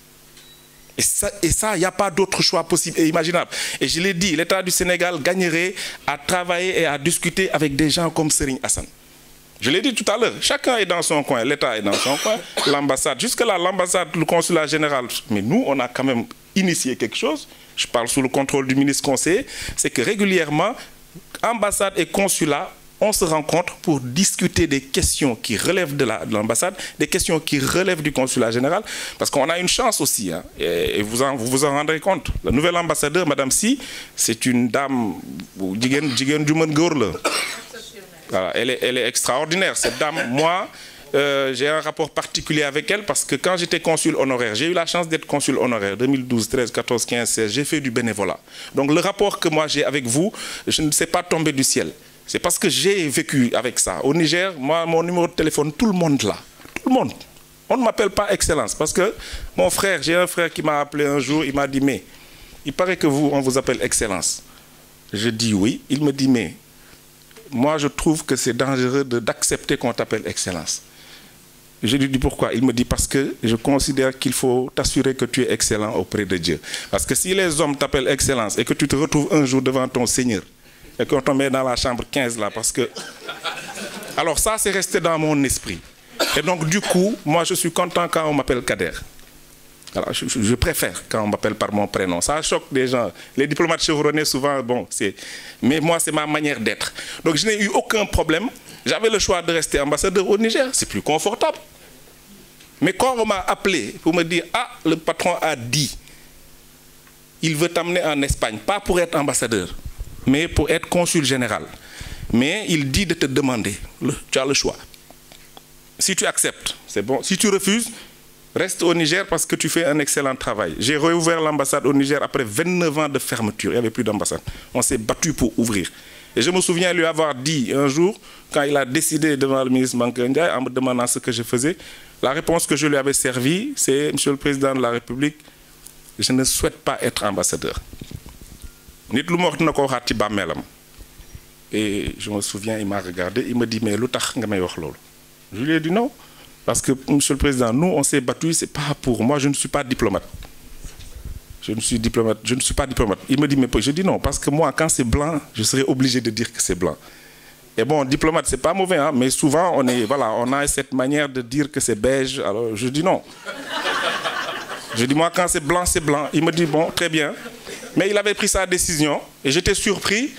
Et ça, il n'y a pas d'autre choix possible et imaginable. Et je l'ai dit, l'État du Sénégal gagnerait à travailler et à discuter avec des gens comme Serigne Assane. Je l'ai dit tout à l'heure, chacun est dans son coin, l'État est dans son coin, l'ambassade. Jusque-là, l'ambassade, le consulat général. Mais nous, on a quand même initié quelque chose. Je parle sous le contrôle du ministre conseiller. C'est que régulièrement, ambassade et consulat, on se rencontre pour discuter des questions qui relèvent de l'ambassade, des questions qui relèvent du consulat général. Parce qu'on a une chance aussi, hein, et vous vous en rendrez compte. La nouvelle ambassadeur, Madame Si, c'est une dame, voilà, elle est extraordinaire, cette dame. Moi, j'ai un rapport particulier avec elle parce que quand j'étais consul honoraire, j'ai eu la chance d'être consul honoraire 2012, 13, 14, 15, 16, j'ai fait du bénévolat. Donc le rapport que moi j'ai avec vous, je ne sais pas tomber du ciel. C'est parce que j'ai vécu avec ça. Au Niger, moi, mon numéro de téléphone, tout le monde là. Tout le monde. On ne m'appelle pas Excellence parce que mon frère, j'ai un frère qui m'a appelé un jour, il m'a dit, mais il paraît que vous, on vous appelle Excellence. Je dis oui. Il me dit, mais moi je trouve que c'est dangereux d'accepter qu'on t'appelle Excellence. Je lui dis pourquoi? Il me dit parce que je considère qu'il faut t'assurer que tu es excellent auprès de Dieu. Parce que si les hommes t'appellent Excellence et que tu te retrouves un jour devant ton Seigneur et qu'on te met dans la chambre 15 là, parce que... Alors ça, c'est resté dans mon esprit. Et donc du coup, moi je suis content quand on m'appelle Kader. Alors, je préfère quand on m'appelle par mon prénom. Ça choque des gens. Les diplomates chevronnés, souvent, bon, c'est... Mais moi, c'est ma manière d'être. Donc je n'ai eu aucun problème. J'avais le choix de rester ambassadeur au Niger. C'est plus confortable. Mais quand on m'a appelé pour me dire, ah, le patron a dit, il veut t'amener en Espagne, pas pour être ambassadeur, mais pour être consul général. Mais il dit de te demander, tu as le choix. Si tu acceptes, c'est bon. Si tu refuses, reste au Niger parce que tu fais un excellent travail. J'ai réouvert l'ambassade au Niger après 29 ans de fermeture. Il n'y avait plus d'ambassade. On s'est battu pour ouvrir. Et je me souviens lui avoir dit un jour, quand il a décidé devant le ministre Mankeur Ndiaye, en me demandant ce que je faisais, la réponse que je lui avais servie, c'est, Monsieur le Président de la République, je ne souhaite pas être ambassadeur. Et je me souviens, il m'a regardé, il me dit, mais je lui ai dit non. Parce que, Monsieur le Président, nous, on s'est battu, c'est pas pour... Moi, je ne suis pas diplomate. Je ne suis pas diplomate. Il me dit, mais je dis non, parce que moi, quand c'est blanc, je serais obligé de dire que c'est blanc. Et bon, diplomate, c'est pas mauvais, hein, mais souvent, on a cette manière de dire que c'est beige, alors je dis non. Je dis, moi, quand c'est blanc, c'est blanc. Il me dit, bon, très bien. Mais il avait pris sa décision, et j'étais surpris.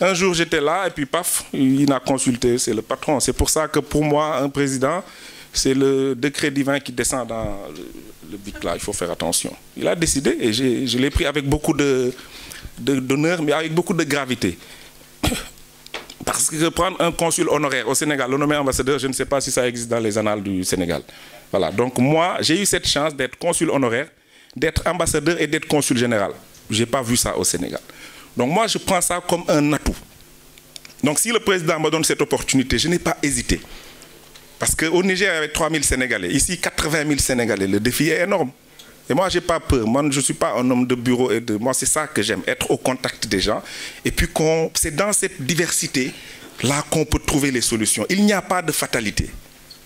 Un jour, j'étais là, et puis paf, il m'a consulté, c'est le patron. C'est pour ça que pour moi, un président, c'est le décret divin qui descend dans le bic là, il faut faire attention. Il a décidé et je l'ai pris avec beaucoup d'honneur, mais avec beaucoup de gravité. Parce que prendre un consul honoraire au Sénégal, le nommer ambassadeur, je ne sais pas si ça existe dans les annales du Sénégal. Voilà, donc moi, j'ai eu cette chance d'être consul honoraire, d'être ambassadeur et d'être consul général. Je n'ai pas vu ça au Sénégal. Donc moi, je prends ça comme un atout. Donc si le président me donne cette opportunité, je n'ai pas hésité. Parce qu'au Niger, il y avait 3000 Sénégalais. Ici, 80 000 Sénégalais. Le défi est énorme. Et moi, je n'ai pas peur. Moi, je ne suis pas un homme de bureau. Moi, c'est ça que j'aime, être au contact des gens. Et puis, c'est dans cette diversité-là qu'on peut trouver les solutions. Il n'y a pas de fatalité.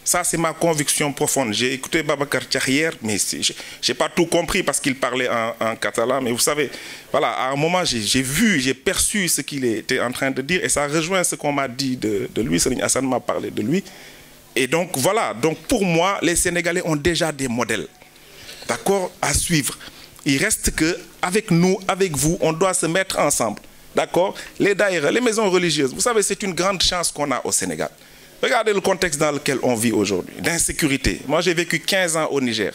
Ça, c'est ma conviction profonde. J'ai écouté Babacar Thiakh hier, mais je n'ai pas tout compris parce qu'il parlait en catalan. Mais vous savez, voilà, à un moment, j'ai perçu ce qu'il était en train de dire. Et ça rejoint ce qu'on m'a dit de lui. Serigne Assane m'a parlé de lui. Et donc voilà, donc pour moi, les Sénégalais ont déjà des modèles, d'accord, à suivre. Il reste que avec nous, avec vous, on doit se mettre ensemble d'accord, les daïras, les maisons religieuses. Vous savez, c'est une grande chance qu'on a au Sénégal. Regardez le contexte dans lequel on vit aujourd'hui, d'insécurité. Moi, j'ai vécu 15 ans au Niger.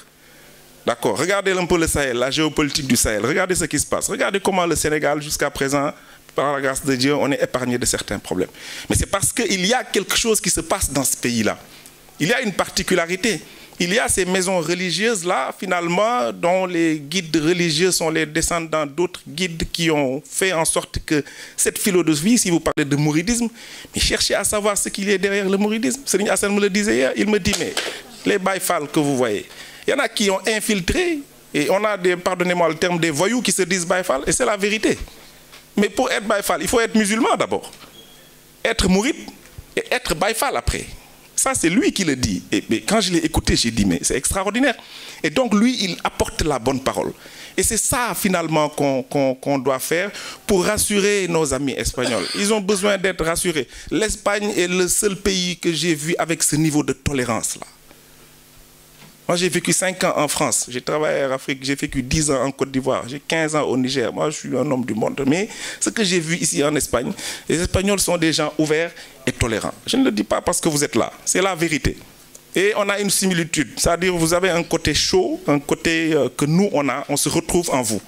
D'accord, regardez un peu le Sahel, la géopolitique du Sahel. Regardez ce qui se passe. Regardez comment le Sénégal, jusqu'à présent, par la grâce de Dieu, on est épargné de certains problèmes. Mais c'est parce qu'il y a quelque chose qui se passe dans ce pays-là. Il y a une particularité. Il y a ces maisons religieuses-là, finalement, dont les guides religieux sont les descendants d'autres guides qui ont fait en sorte que cette philosophie, si vous parlez de mouridisme, mais cherchez à savoir ce qu'il y a derrière le mouridisme. Serigne Hassan me le disait hier, il me dit, mais les baïfals que vous voyez, il y en a qui ont infiltré, et on a des, pardonnez-moi le terme, des voyous qui se disent baïfal, et c'est la vérité. Mais pour être baïfal, il faut être musulman d'abord, être mouride, et être baïfal après. Ça, c'est lui qui le dit. Et quand je l'ai écouté, j'ai dit, mais c'est extraordinaire. Et donc, lui, il apporte la bonne parole. Et c'est ça, finalement, qu'on doit faire pour rassurer nos amis espagnols. Ils ont besoin d'être rassurés. L'Espagne est le seul pays que j'ai vu avec ce niveau de tolérance-là. Moi, j'ai vécu 5 ans en France. J'ai travaillé en Afrique. J'ai vécu 10 ans en Côte d'Ivoire. J'ai 15 ans au Niger. Moi, je suis un homme du monde. Mais ce que j'ai vu ici en Espagne, les Espagnols sont des gens ouverts et tolérants. Je ne le dis pas parce que vous êtes là. C'est la vérité. Et on a une similitude. C'est-à-dire vous avez un côté chaud, un côté que nous, on se retrouve en vous.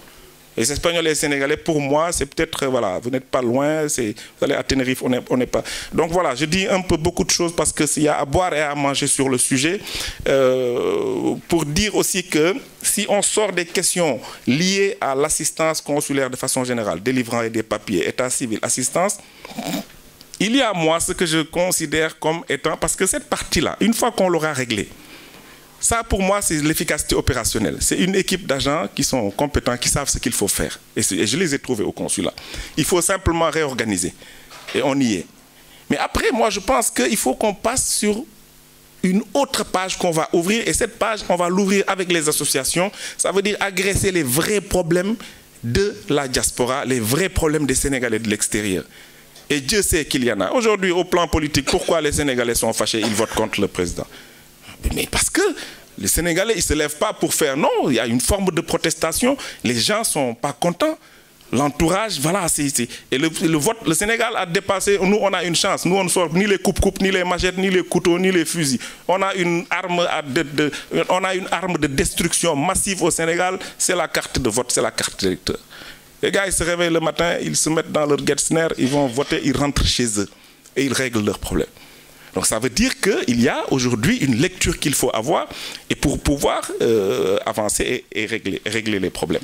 Les Espagnols et les Sénégalais, pour moi, c'est peut-être, voilà, vous n'êtes pas loin, vous allez à Tenerife, on n'est pas... Donc voilà, je dis un peu beaucoup de choses parce qu'il y a à boire et à manger sur le sujet, pour dire aussi que si on sort des questions liées à l'assistance consulaire de façon générale, délivrant des papiers, état civil, assistance, il y a moi ce que je considère comme étant, parce que cette partie-là, une fois qu'on l'aura réglée, ça, pour moi, c'est l'efficacité opérationnelle. C'est une équipe d'agents qui sont compétents, qui savent ce qu'il faut faire. Et je les ai trouvés au consulat. Il faut simplement réorganiser. Et on y est. Mais après, moi, je pense qu'il faut qu'on passe sur une autre page qu'on va ouvrir. Et cette page, on va l'ouvrir avec les associations. Ça veut dire agresser les vrais problèmes de la diaspora, les vrais problèmes des Sénégalais de l'extérieur. Et Dieu sait qu'il y en a. Aujourd'hui, au plan politique, pourquoi les Sénégalais sont fâchés? Ils votent contre le président. Mais parce que les Sénégalais, ils ne se lèvent pas pour faire... Non, il y a une forme de protestation. Les gens ne sont pas contents. L'entourage, voilà. Et le vote, le Sénégal a dépassé... Nous, on a une chance. Nous, on ne sort ni les coupes-coupes, ni les machettes, ni les couteaux, ni les fusils. On a une arme, de destruction massive au Sénégal. C'est la carte de vote, c'est la carte d'électeur. Les gars, ils se réveillent le matin, ils se mettent dans leur Getzner, ils vont voter, ils rentrent chez eux. Et ils règlent leurs problèmes. Donc ça veut dire qu'il y a aujourd'hui une lecture qu'il faut avoir et pour pouvoir avancer et régler les problèmes.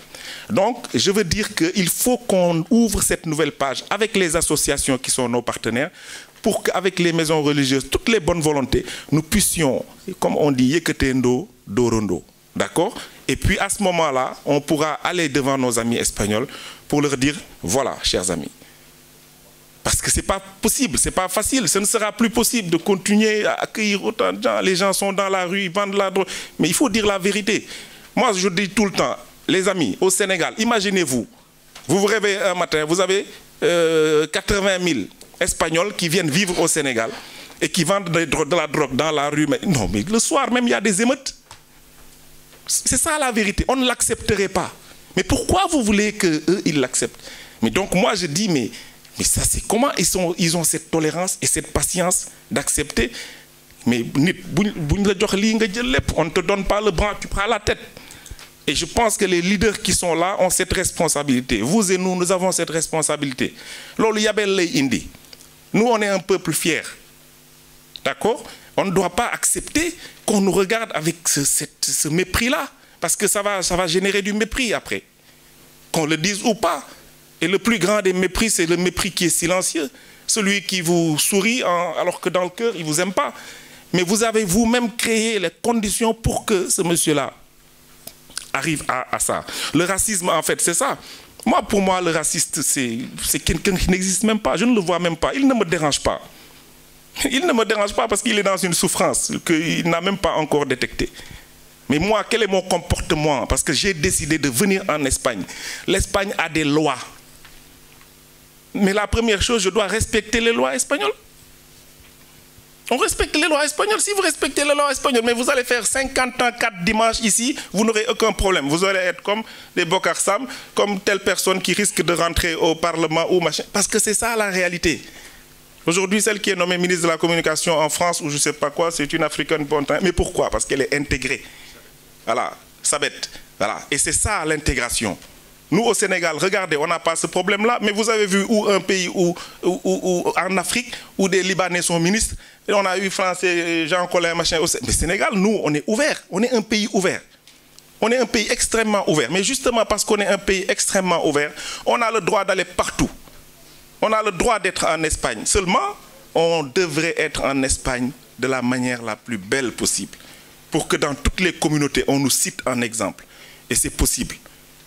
Donc je veux dire qu'il faut qu'on ouvre cette nouvelle page avec les associations qui sont nos partenaires pour qu'avec les maisons religieuses, toutes les bonnes volontés, nous puissions, comme on dit, yeketendo dorondo. D'accord? Et puis à ce moment-là, on pourra aller devant nos amis espagnols pour leur dire, voilà, chers amis, parce que ce n'est pas possible, ce n'est pas facile. Ce ne sera plus possible de continuer à accueillir autant de gens. Les gens sont dans la rue, ils vendent la drogue. Mais il faut dire la vérité. Moi, je dis tout le temps, les amis, au Sénégal, imaginez-vous, vous vous réveillez un matin, vous avez 80 000 Espagnols qui viennent vivre au Sénégal et qui vendent de la drogue dans la rue. Mais non, mais le soir même, il y a des émeutes. C'est ça la vérité. On ne l'accepterait pas. Mais pourquoi vous voulez qu'eux, ils l'acceptent? Mais donc, moi, je dis, mais ça, c'est comment ils ont cette tolérance et cette patience d'accepter. Mais on ne te donne pas le bras, tu prends la tête. Et je pense que les leaders qui sont là ont cette responsabilité. Vous et nous avons cette responsabilité. Nous, on est un peuple fier. D'accord? On ne doit pas accepter qu'on nous regarde avec ce mépris-là. Parce que ça va générer du mépris après. Qu'on le dise ou pas. Et le plus grand des mépris, c'est le mépris qui est silencieux. Celui qui vous sourit alors que dans le cœur, il ne vous aime pas. Mais vous avez vous-même créé les conditions pour que ce monsieur-là arrive à ça. Le racisme, en fait, c'est ça. Moi, pour moi, le raciste, c'est quelqu'un qui n'existe même pas. Je ne le vois même pas. Il ne me dérange pas. Il ne me dérange pas parce qu'il est dans une souffrance qu'il n'a même pas encore détectée. Mais moi, quel est mon comportement? Parce que j'ai décidé de venir en Espagne. L'Espagne a des lois. Mais la première chose, je dois respecter les lois espagnoles. On respecte les lois espagnoles. Si vous respectez les lois espagnoles, mais vous allez faire 50 ans, 4 dimanches ici, vous n'aurez aucun problème. Vous allez être comme des Bokar Sam, comme telle personne qui risque de rentrer au Parlement ou machin. Parce que c'est ça la réalité. Aujourd'hui, celle qui est nommée ministre de la Communication en France, ou je ne sais pas quoi, c'est une Africaine bonne. Mais pourquoi? Parce qu'elle est intégrée. Voilà, Sabet. Voilà. Et c'est ça l'intégration. Nous, au Sénégal, regardez, on n'a pas ce problème-là, mais vous avez vu où un pays en Afrique, où des Libanais sont ministres, et on a eu Français, Jean Collin, machin. Mais Sénégal, nous, on est ouvert. On est un pays ouvert. On est un pays extrêmement ouvert. Mais justement parce qu'on est un pays extrêmement ouvert, on a le droit d'aller partout. On a le droit d'être en Espagne. Seulement, on devrait être en Espagne de la manière la plus belle possible. Pour que dans toutes les communautés, on nous cite en exemple. Et c'est possible.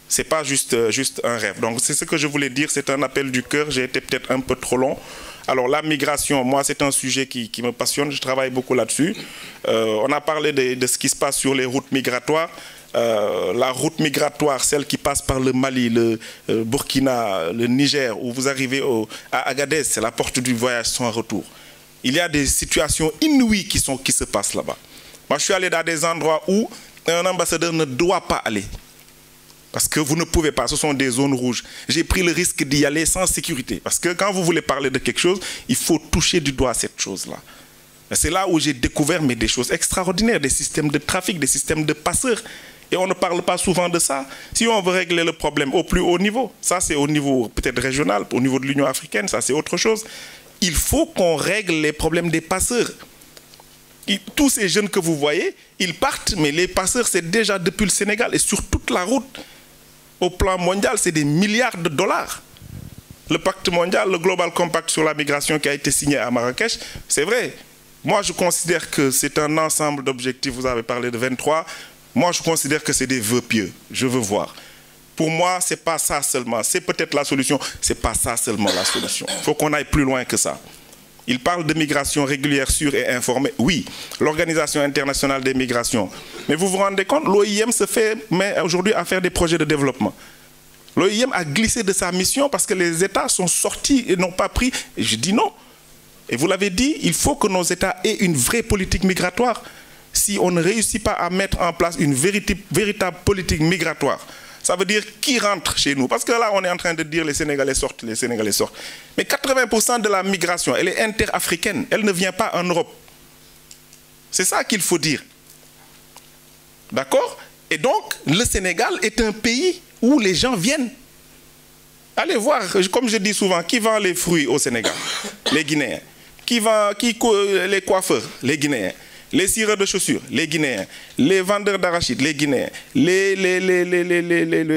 Ce n'est pas juste un rêve. Donc c'est ce que je voulais dire, c'est un appel du cœur. J'ai été peut-être un peu trop long. Alors la migration, moi c'est un sujet qui me passionne, je travaille beaucoup là-dessus. On a parlé de ce qui se passe sur les routes migratoires. La route migratoire, celle qui passe par le Mali, le Burkina, le Niger, où vous arrivez à Agadez, c'est la porte du voyage sans retour. Il y a des situations inouïes qui se passent là-bas. Moi je suis allé dans des endroits où un ambassadeur ne doit pas aller. Parce que vous ne pouvez pas, ce sont des zones rouges. J'ai pris le risque d'y aller sans sécurité. Parce que quand vous voulez parler de quelque chose, il faut toucher du doigt cette chose-là. C'est là où j'ai découvert des choses extraordinaires, des systèmes de trafic, des systèmes de passeurs. Et on ne parle pas souvent de ça. Si on veut régler le problème au plus haut niveau, ça c'est au niveau peut-être régional, au niveau de l'Union africaine, ça c'est autre chose. Il faut qu'on règle les problèmes des passeurs. Tous ces jeunes que vous voyez, ils partent, mais les passeurs c'est déjà depuis le Sénégal et sur toute la route. Au plan mondial, c'est des milliards de dollars. Le pacte mondial, le Global Compact sur la migration qui a été signé à Marrakech, c'est vrai. Moi, je considère que c'est un ensemble d'objectifs. Vous avez parlé de 23. Moi, je considère que c'est des vœux pieux. Je veux voir. Pour moi, ce n'est pas ça seulement. C'est peut-être la solution. Ce n'est pas ça seulement la solution. Il faut qu'on aille plus loin que ça. Il parle de migration régulière, sûre et informée. Oui, l'Organisation internationale des migrations. Mais vous vous rendez compte, l'OIM se met aujourd'hui à faire des projets de développement. L'OIM a glissé de sa mission parce que les États sont sortis et n'ont pas pris. Et je dis non. Et vous l'avez dit, il faut que nos États aient une vraie politique migratoire. Si on ne réussit pas à mettre en place une véritable politique migratoire, ça veut dire qui rentre chez nous. Parce que là, on est en train de dire les Sénégalais sortent, les Sénégalais sortent. Mais 80% de la migration, elle est interafricaine. Elle ne vient pas en Europe. C'est ça qu'il faut dire. D'accord? Et donc, le Sénégal est un pays où les gens viennent. Allez voir, comme je dis souvent, qui vend les fruits au Sénégal? Les Guinéens. Les coiffeurs? Les Guinéens. Les cireurs de chaussures, les Guinéens. Les vendeurs d'arachides, les Guinéens. Les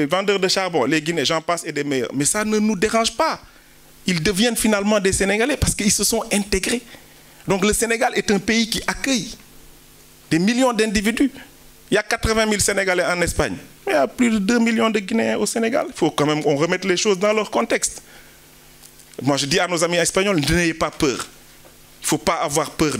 vendeurs de charbon, les Guinéens. J'en passe et des meilleurs. Mais ça ne nous dérange pas. Ils deviennent finalement des Sénégalais parce qu'ils se sont intégrés. Donc le Sénégal est un pays qui accueille des millions d'individus. Il y a 80 000 Sénégalais en Espagne. Mais il y a plus de 2 millions de Guinéens au Sénégal. Il faut quand même qu'on remette les choses dans leur contexte. Moi je dis à nos amis espagnols, n'ayez pas peur. Il ne faut pas avoir peur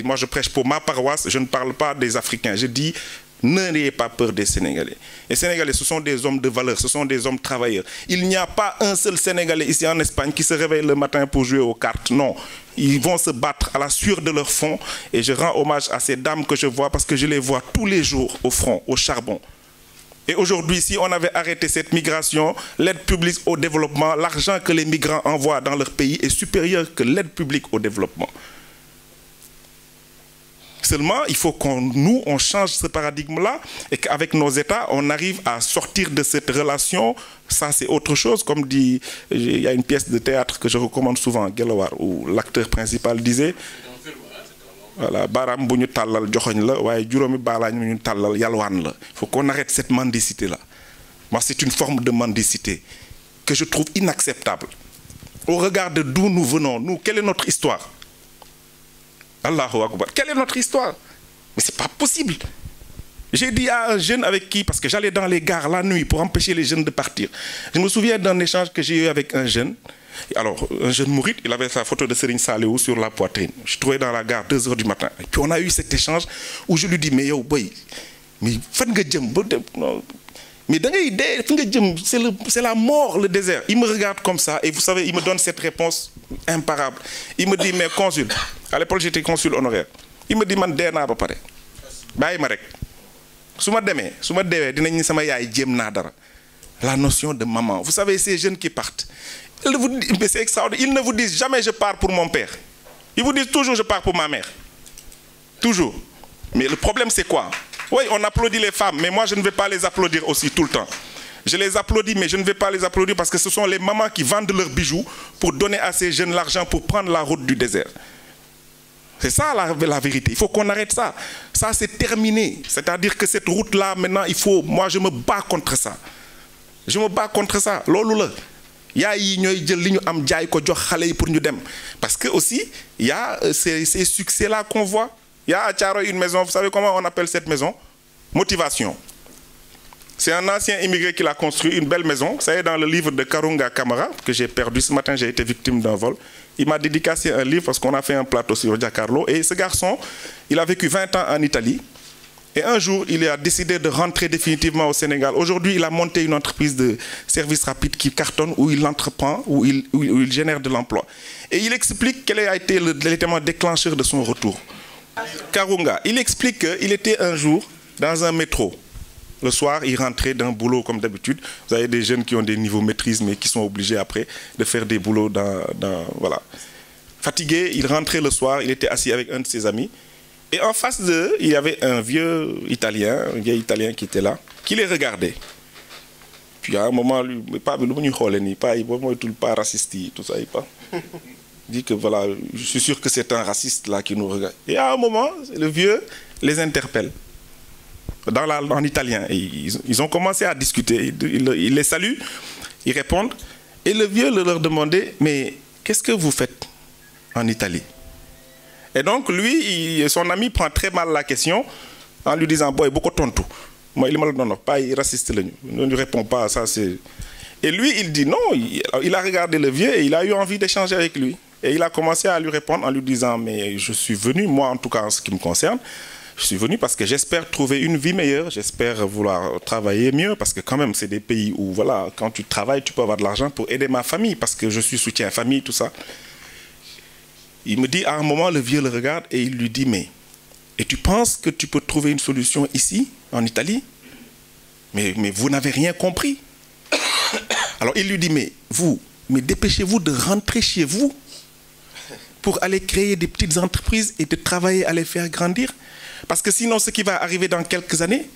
Moi, je prêche pour ma paroisse, je ne parle pas des Africains. Je dis, n'ayez pas peur des Sénégalais. Les Sénégalais, ce sont des hommes de valeur, ce sont des hommes travailleurs. Il n'y a pas un seul Sénégalais ici en Espagne qui se réveille le matin pour jouer aux cartes. Non, ils vont se battre à la sueur de leur front. Et je rends hommage à ces dames que je vois parce que je les vois tous les jours au front, au charbon. Et aujourd'hui, si on avait arrêté cette migration, l'aide publique au développement, l'argent que les migrants envoient dans leur pays est supérieur que l'aide publique au développement. Seulement, il faut qu'on change ce paradigme-là et qu'avec nos États, on arrive à sortir de cette relation. Ça, c'est autre chose. Comme dit, il y a une pièce de théâtre que je recommande souvent, Gelawar, où l'acteur principal disait... Voilà, baram buñu talal joxogn la waye juromi balañ ñu talal yalwan la. Il faut qu'on arrête cette mendicité là. Moi c'est une forme de mendicité que je trouve inacceptable. Au regard de d'où nous venons, nous, quelle est notre histoire? Allahu Akbar. Quelle est notre histoire? Mais c'est pas possible. J'ai dit à un jeune avec qui, parce que j'allais dans les gares la nuit pour empêcher les jeunes de partir. Je me souviens d'un échange que j'ai eu avec un jeune. Alors, un jeune mouride, il avait sa photo de Serigne Saliou sur la poitrine. Je trouvais dans la gare 2 h du matin. Et puis on a eu cet échange où je lui dis, mais yo boy, mais fan nga jëm ba Mais c'est la mort, le désert. Il me regarde comme ça et vous savez, il me donne cette réponse imparable. Il me dit, mais consul, à l'époque j'étais consul honoraire. Il me dit, man dee naa ba pare bàyyi ma rek su ma demee dinañ ni sama yaay jéem naa dara. La notion de maman. Vous savez, ces jeunes qui partent, mais c'est extraordinaire. Ils ne vous disent jamais je pars pour mon père. Ils vous disent toujours je pars pour ma mère. Toujours. Mais le problème c'est quoi? Oui, on applaudit les femmes, mais moi je ne vais pas les applaudir aussi tout le temps. Je les applaudis, mais je ne vais pas les applaudir parce que ce sont les mamans qui vendent leurs bijoux pour donner à ces jeunes l'argent pour prendre la route du désert. C'est ça la vérité. Il faut qu'on arrête ça. Ça, c'est terminé. C'est-à-dire que cette route-là, maintenant, moi, je me bats contre ça. Je me bats contre ça. Parce que aussi, il y a ces succès-là qu'on voit. Il y a à Thiaroye une maison, vous savez comment on appelle cette maison? Motivation. C'est un ancien immigré qui l'a construit, une belle maison. Ça est dans le livre de Karunga Kamara, que j'ai perdu ce matin, j'ai été victime d'un vol. Il m'a dédicacé un livre parce qu'on a fait un plateau sur Giancarlo. Et ce garçon, il a vécu 20 ans en Italie. Et un jour, il a décidé de rentrer définitivement au Sénégal. Aujourd'hui, il a monté une entreprise de services rapides qui cartonne, où il entreprend, où il génère de l'emploi. Et il explique quel a été l'élément déclencheur de son retour. Karunga, il explique qu'il était un jour dans un métro. Le soir, il rentrait d'un boulot comme d'habitude. Vous avez des jeunes qui ont des niveaux maîtrise, mais qui sont obligés après de faire des boulots voilà. Fatigué, il rentrait le soir, il était assis avec un de ses amis. Et en face d'eux, il y avait un vieil Italien qui était là, qui les regardait. Puis à un moment, lui, pas raciste, tout ça, pas. Il dit que voilà, je suis sûr que c'est un raciste là qui nous regarde. Et à un moment, le vieux les interpelle. En italien. Et ils ont commencé à discuter. Il les salue, ils répondent. Et le vieux leur demandait, mais qu'est-ce que vous faites en Italie? Et donc lui, son ami prend très mal la question en lui disant, boy, beaucoup de tout. Moi, il ne pas raciste, ne lui répond pas à ça. Et lui, il dit non. Il a regardé le vieux et il a eu envie d'échanger avec lui. Et il a commencé à lui répondre en lui disant, mais je suis venu, moi en tout cas en ce qui me concerne, je suis venu parce que j'espère trouver une vie meilleure, j'espère vouloir travailler mieux, parce que quand même, c'est des pays où, voilà, quand tu travailles, tu peux avoir de l'argent pour aider ma famille, parce que je suis soutien famille, tout ça. Il me dit, à un moment, le vieux le regarde et il lui dit, mais, et tu penses que tu peux trouver une solution ici, en Italie? Mais vous n'avez rien compris. Alors il lui dit, mais dépêchez-vous de rentrer chez vous pour aller créer des petites entreprises et de travailler à les faire grandir. Parce que sinon, ce qui va arriver dans quelques années,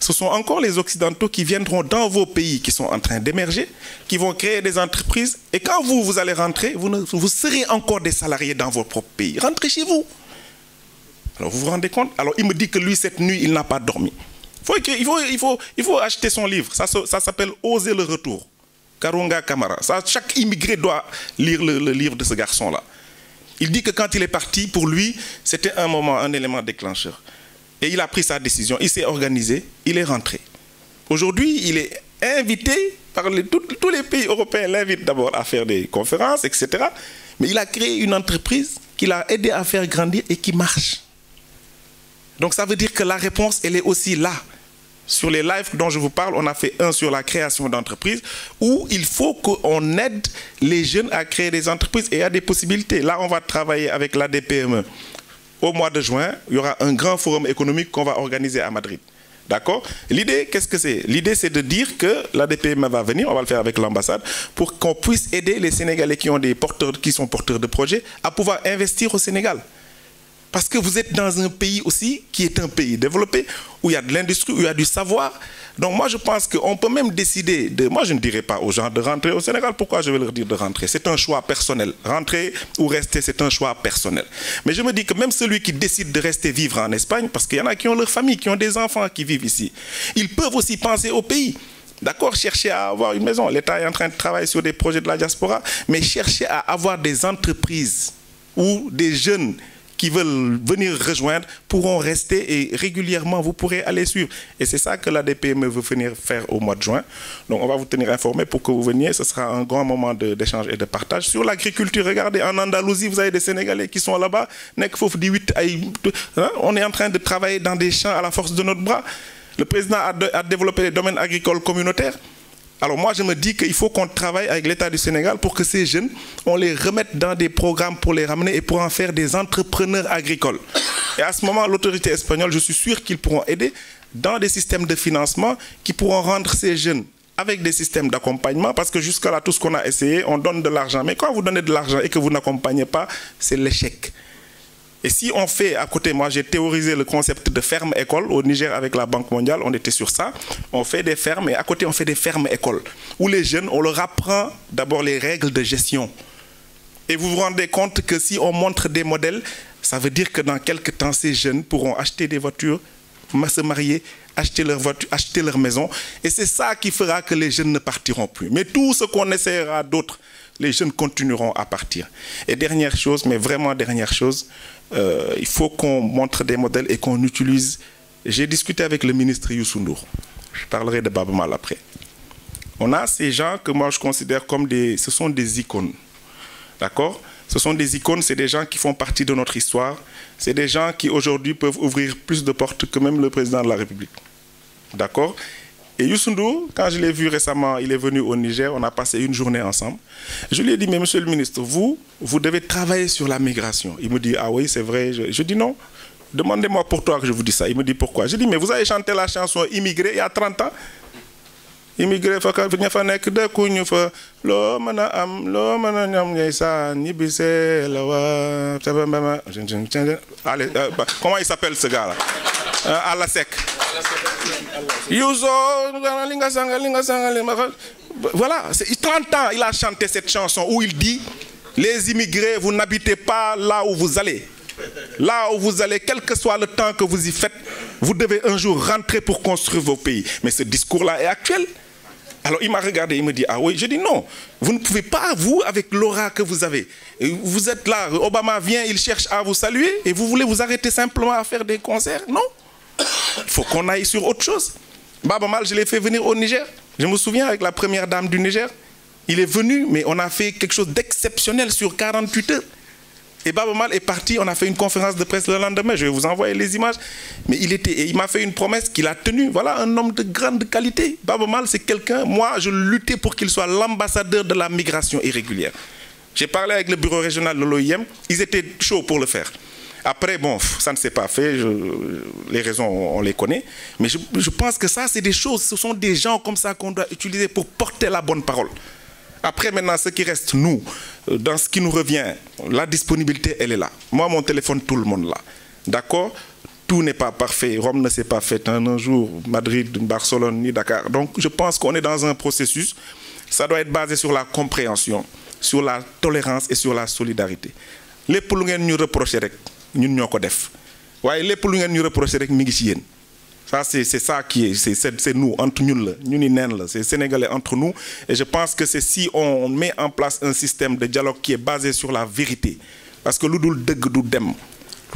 ce sont encore les Occidentaux qui viendront dans vos pays qui sont en train d'émerger, qui vont créer des entreprises. Et quand vous allez rentrer, vous serez encore des salariés dans votre propre pays. Rentrez chez vous. Alors vous vous rendez compte? Alors il me dit que lui, cette nuit, il n'a pas dormi. Il faut acheter son livre. Ça s'appelle « Oser le retour ». Karunga Kamara. Chaque immigré doit lire le livre de ce garçon-là. Il dit que quand il est parti, pour lui, c'était un moment, un élément déclencheur. Et il a pris sa décision, il s'est organisé, il est rentré. Aujourd'hui, il est invité par tous les pays européens, l'invitent d'abord à faire des conférences, etc. Mais il a créé une entreprise qui l'a aidé à faire grandir et qui marche. Donc ça veut dire que la réponse, elle est aussi là. Sur les lives dont je vous parle, on a fait un sur la création d'entreprises où il faut qu'on aide les jeunes à créer des entreprises et il y a des possibilités. Là, on va travailler avec l'ADPME. Au mois de juin, il y aura un grand forum économique qu'on va organiser à Madrid. D'accord? L'idée, qu'est-ce que c'est? L'idée, c'est de dire que l'ADPME va venir, on va le faire avec l'ambassade, pour qu'on puisse aider les Sénégalais qui sont porteurs de projets à pouvoir investir au Sénégal. Parce que vous êtes dans un pays aussi qui est un pays développé, où il y a de l'industrie, où il y a du savoir. Donc moi je pense qu'on peut même décider de... Moi je ne dirais pas aux gens de rentrer au Sénégal. Pourquoi je vais leur dire de rentrer? C'est un choix personnel. Rentrer ou rester, c'est un choix personnel. Mais je me dis que même celui qui décide de rester vivre en Espagne, parce qu'il y en a qui ont leur famille, qui ont des enfants qui vivent ici, ils peuvent aussi penser au pays. D'accord, chercher à avoir une maison. L'État est en train de travailler sur des projets de la diaspora, mais chercher à avoir des entreprises ou des jeunes qui veulent venir rejoindre pourront rester et régulièrement vous pourrez aller suivre. Et c'est ça que l'ADPME veut venir faire au mois de juin. Donc on va vous tenir informé pour que vous veniez. Ce sera un grand moment d'échange et de partage. Sur l'agriculture, regardez, en Andalousie, vous avez des Sénégalais qui sont là-bas. On est en train de travailler dans des champs à la force de notre bras. Le président a développé les domaines agricoles communautaires. Alors moi, je me dis qu'il faut qu'on travaille avec l'État du Sénégal pour que ces jeunes, on les remette dans des programmes pour les ramener et pour en faire des entrepreneurs agricoles. Et à ce moment, l'autorité espagnole, je suis sûr qu'ils pourront aider dans des systèmes de financement qui pourront rendre ces jeunes avec des systèmes d'accompagnement, parce que jusqu'à là, tout ce qu'on a essayé, on donne de l'argent. Mais quand vous donnez de l'argent et que vous n'accompagnez pas, c'est l'échec. Et si on fait à côté, moi j'ai théorisé le concept de ferme-école au Niger avec la Banque mondiale, on était sur ça. On fait des fermes et à côté on fait des fermes-écoles où les jeunes, on leur apprend d'abord les règles de gestion. Et vous vous rendez compte que si on montre des modèles, ça veut dire que dans quelques temps, ces jeunes pourront acheter des voitures, se marier, acheter leur voiture, acheter leur maison. Et c'est ça qui fera que les jeunes ne partiront plus. Mais tout ce qu'on essaiera d'autres, les jeunes continueront à partir. Et dernière chose, mais vraiment dernière chose, il faut qu'on montre des modèles et qu'on utilise. J'ai discuté avec le ministre Youssou Ndour. Je parlerai de Baaba Maal après. On a ces gens que moi je considère comme ce sont des icônes. D'accord? Ce sont des icônes, c'est des gens qui font partie de notre histoire. C'est des gens qui aujourd'hui peuvent ouvrir plus de portes que même le président de la République. D'accord? Et Youssou Ndour, quand je l'ai vu récemment, il est venu au Niger, on a passé une journée ensemble. Je lui ai dit, mais monsieur le ministre, vous devez travailler sur la migration. Il me dit, ah oui, c'est vrai. Je dis non, demandez-moi pourquoi que je vous dis ça. Il me dit pourquoi. Je dis, mais vous avez chanté la chanson Immigré il y a 30 ans. Immigré, allez, comment il s'appelle ce gars-là? Alasek. Voilà, 30 ans, il a chanté cette chanson où il dit, les immigrés, vous n'habitez pas là où vous allez. Là où vous allez, quel que soit le temps que vous y faites, vous devez un jour rentrer pour construire vos pays. Mais ce discours-là est actuel. Alors il m'a regardé, il me dit, ah oui, je dis non, vous ne pouvez pas, vous, avec l'aura que vous avez. Vous êtes là, Obama vient, il cherche à vous saluer, et vous voulez vous arrêter simplement à faire des concerts? Non. Il faut qu'on aille sur autre chose. Baaba Maal, je l'ai fait venir au Niger. Je me souviens avec la première dame du Niger. Il est venu, mais on a fait quelque chose d'exceptionnel sur 48 heures. Et Baaba Maal est parti, on a fait une conférence de presse le lendemain, je vais vous envoyer les images. Mais il m'a fait une promesse qu'il a tenue. Voilà un homme de grande qualité. Baaba Maal, c'est quelqu'un, moi je luttais pour qu'il soit l'ambassadeur de la migration irrégulière. J'ai parlé avec le bureau régional de l'OIM, ils étaient chauds pour le faire. Après, bon, ça ne s'est pas fait, les raisons, on les connaît. Mais je pense que ça, c'est des choses, ce sont des gens comme ça qu'on doit utiliser pour porter la bonne parole. Après, maintenant, ce qui reste, nous, dans ce qui nous revient, la disponibilité, elle est là. Moi, mon téléphone, tout le monde là. D'accord? Tout n'est pas parfait. Rome ne s'est pas fait en un jour. Madrid, Barcelone, ni Dakar. Donc, je pense qu'on est dans un processus. Ça doit être basé sur la compréhension, sur la tolérance et sur la solidarité. Les pour nous reprocher, nous ñoo ko def. Ouais, les pour nous reprocher, mi ngi ci yéen. Ça, c'est ça qui est, c'est nous, entre nous, c'est sénégalais entre nous. Et je pense que c'est si on met en place un système de dialogue qui est basé sur la vérité. Parce que l'udul deug du dem.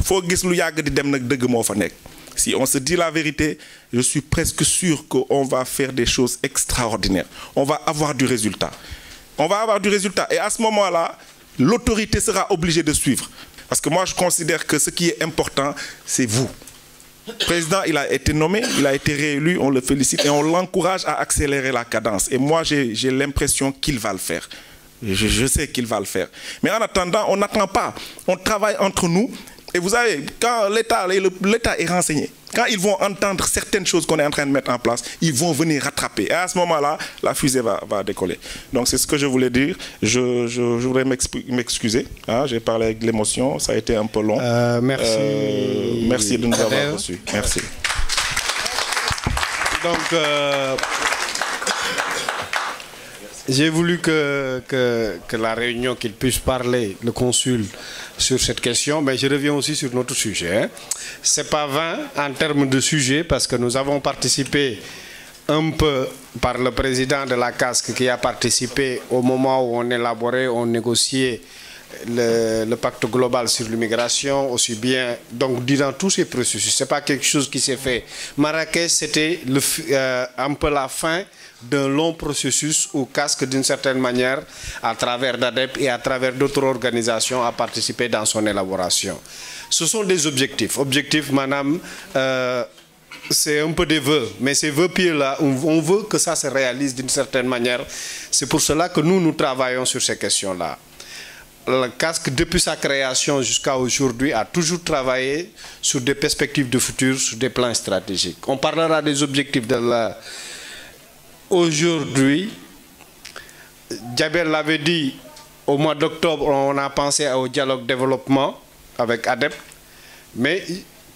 Faut gis lu yag di dem nak deug mo fa nek. Si on se dit la vérité, je suis presque sûr qu'on va faire des choses extraordinaires. On va avoir du résultat. On va avoir du résultat. Et à ce moment-là, l'autorité sera obligée de suivre. Parce que moi, je considère que ce qui est important, c'est vous. Le président, il a été nommé, il a été réélu, on le félicite et on l'encourage à accélérer la cadence. Et moi, j'ai l'impression qu'il va le faire. Je sais qu'il va le faire. Mais en attendant, on n'attend pas. On travaille entre nous. Et vous savez, quand l'État est renseigné, quand ils vont entendre certaines choses qu'on est en train de mettre en place, ils vont venir rattraper. Et à ce moment-là, la fusée va décoller. Donc c'est ce que je voulais dire. Je voudrais m'excuser. Hein, j'ai parlé avec l'émotion, ça a été un peu long. Merci. Merci de nous avoir reçus. Merci. Donc, j'ai voulu que la réunion, qu'il puisse parler, le consul, sur cette question, mais je reviens aussi sur notre sujet. Hein. Ce n'est pas vain en termes de sujet, parce que nous avons participé un peu par le président de la CASC qui a participé au moment où on élaborait, on négociait le pacte global sur l'immigration, aussi bien, donc durant tous ces processus. Ce n'est pas quelque chose qui s'est fait. Marrakech, c'était un peu la fin d'un long processus où CASC, d'une certaine manière, à travers d'ADEP et à travers d'autres organisations, a participé dans son élaboration. Ce sont des objectifs. Objectifs, madame, c'est un peu des vœux, mais ces vœux pieux-là, on veut que ça se réalise d'une certaine manière. C'est pour cela que nous travaillons sur ces questions-là. Le casque, depuis sa création jusqu'à aujourd'hui, a toujours travaillé sur des perspectives de futur, sur des plans stratégiques. On parlera des objectifs de la... Aujourd'hui, Djabel l'avait dit, au mois d'octobre, on a pensé au dialogue développement avec ADEP, mais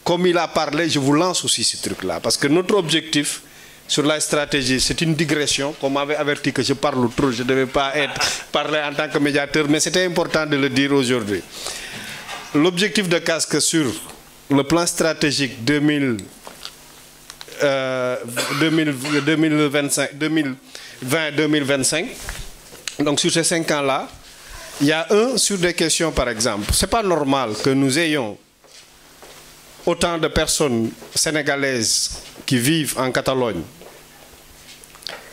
comme il a parlé, je vous lance aussi ce truc-là, parce que notre objectif sur la stratégie, c'est une digression. Comme m'avait averti que je parle trop, je ne devais pas parler en tant que médiateur, mais c'était important de le dire aujourd'hui. L'objectif de casque sur le plan stratégique 2020-2025, donc sur ces 5 ans-là, il y a un sur des questions par exemple. Ce n'est pas normal que nous ayons autant de personnes sénégalaises qui vivent en Catalogne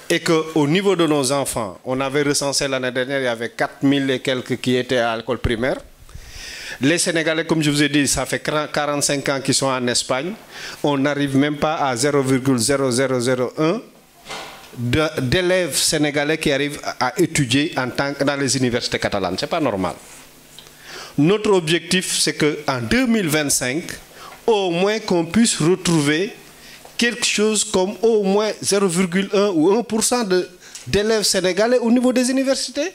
et qu'au niveau de nos enfants, on avait recensé l'année dernière, il y avait 4000 et quelques qui étaient à l'école primaire. Les Sénégalais, comme je vous ai dit, ça fait 45 ans qu'ils sont en Espagne. On n'arrive même pas à 0,0001 d'élèves sénégalais qui arrivent à étudier dans les universités catalanes. Ce n'est pas normal. Notre objectif, c'est qu'en 2025, au moins qu'on puisse retrouver quelque chose comme au moins 0,1 ou 1% d'élèves sénégalais au niveau des universités.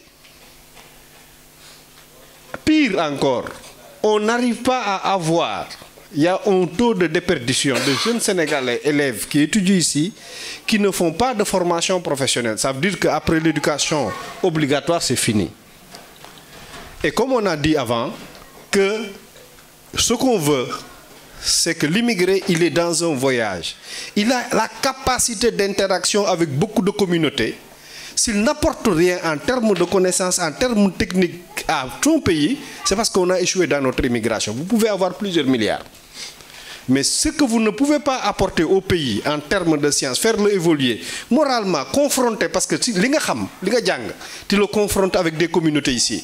Pire encore, on n'arrive pas à avoir, il y a un taux de déperdition de jeunes sénégalais élèves qui étudient ici, qui ne font pas de formation professionnelle. Ça veut dire qu'après l'éducation obligatoire, c'est fini. Et comme on a dit avant, que ce qu'on veut, c'est que l'immigré, il est dans un voyage. Il a la capacité d'interaction avec beaucoup de communautés. S'il n'apporte rien en termes de connaissances, en termes techniques à ton pays, c'est parce qu'on a échoué dans notre immigration. Vous pouvez avoir plusieurs milliards. Mais ce que vous ne pouvez pas apporter au pays en termes de sciences, faire-le évoluer, moralement, confronter, parce que tu le confrontes avec des communautés ici.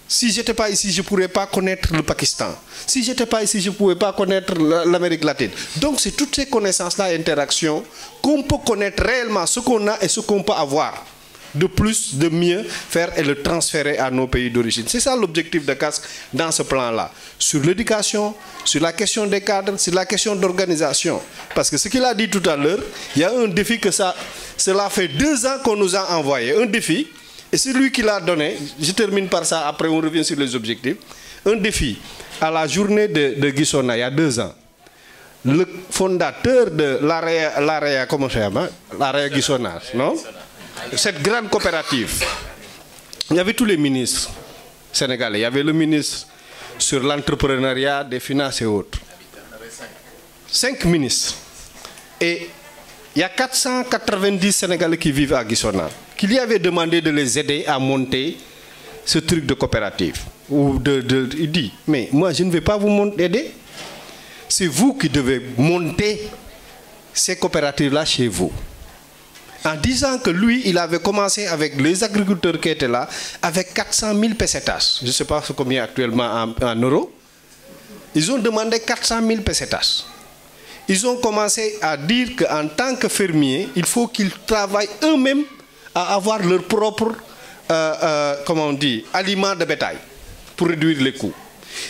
Si je n'étais pas ici, je ne pourrais pas connaître le Pakistan. Si je n'étais pas ici, je ne pourrais pas connaître l'Amérique latine. Donc c'est toutes ces connaissances-là, interactions, qu'on peut connaître réellement ce qu'on a et ce qu'on peut avoir. De plus, de mieux faire et le transférer à nos pays d'origine. C'est ça l'objectif de casque dans ce plan-là. Sur l'éducation, sur la question des cadres, sur la question d'organisation. Parce que ce qu'il a dit tout à l'heure, il y a un défi que cela fait 2 ans qu'on nous a envoyé. Un défi. Et c'est lui qui l'a donné, je termine par ça, après on revient sur les objectifs, un défi à la journée de Guissona, il y a 2 ans. Le fondateur de l'AREA, comment ça s'appelle, l'AREA Guissona, non? Cette grande coopérative, il y avait tous les ministres sénégalais, il y avait le ministre sur l'entrepreneuriat, des finances et autres. 5 ministres. Et il y a 490 Sénégalais qui vivent à Guissona, qui lui avait demandé de les aider à monter ce truc de coopérative. Il dit, mais moi je ne vais pas vous aider. C'est vous qui devez monter ces coopératives-là chez vous. En disant que lui, il avait commencé avec les agriculteurs qui étaient là, avec 400 000 pesetas. Je ne sais pas combien actuellement en euros. Ils ont demandé 400 000 pesetas. Ils ont commencé à dire qu'en tant que fermiers, il faut qu'ils travaillent eux-mêmes à avoir leur propre, comment on dit, aliment de bétail pour réduire les coûts.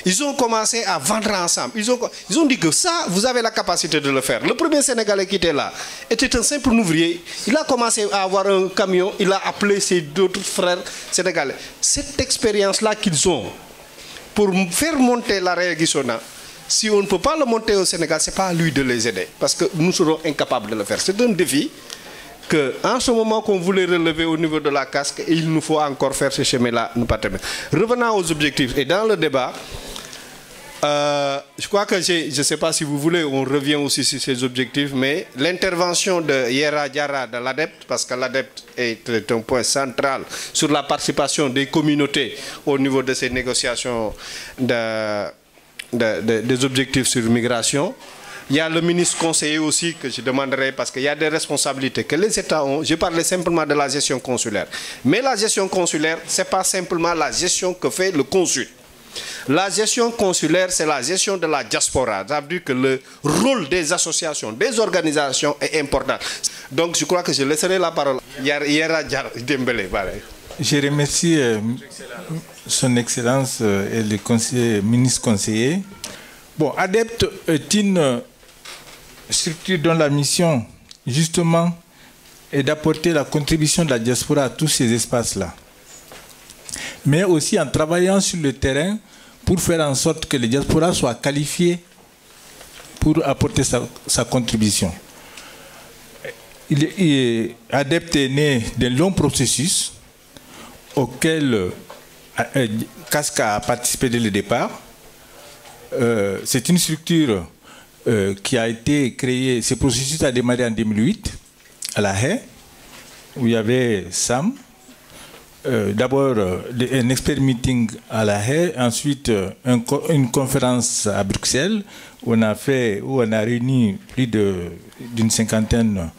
Ils ont commencé à vendre ensemble. Ils ont dit que ça, vous avez la capacité de le faire. Le premier Sénégalais qui était là était un simple ouvrier. Il a commencé à avoir un camion. Il a appelé ses 2 frères sénégalais. Cette expérience-là qu'ils ont pour faire monter l'AREA Guissona, si on ne peut pas le monter au Sénégal, ce n'est pas à lui de les aider. Parce que nous serons incapables de le faire. C'est un défi qu'en ce moment qu'on voulait relever au niveau de la casque, il nous faut encore faire ce chemin-là. Revenons aux objectifs. Et dans le débat, je crois que je ne sais pas si vous voulez, on revient aussi sur ces objectifs, mais l'intervention de Yera Diarra de l'ADEPT, parce que l'ADEPT est un point central sur la participation des communautés au niveau de ces négociations des objectifs sur l'immigration. Il y a le ministre conseiller aussi que je demanderai parce qu'il y a des responsabilités que les États ont. Je parlais simplement de la gestion consulaire. Mais la gestion consulaire, ce n'est pas simplement la gestion que fait le consul. La gestion consulaire, c'est la gestion de la diaspora. Ça veut dire que le rôle des associations, des organisations est important. Donc je crois que je laisserai la parole à Yera Dembélé. Je remercie son Excellence et le ministre conseiller. Bon, ADEPT est une structure dont la mission, justement, est d'apporter la contribution de la diaspora à tous ces espaces-là. Mais aussi en travaillant sur le terrain pour faire en sorte que les diasporas soient qualifiés pour apporter sa contribution. ADEPT est né d'un long processus auquel Casca a participé dès le départ. C'est une structure qui a été créée, ce processus a démarré en 2008 à La Haye, où il y avait Sam, d'abord un expert meeting à La Haye, ensuite une conférence à Bruxelles où on a réuni plus d'une cinquantaine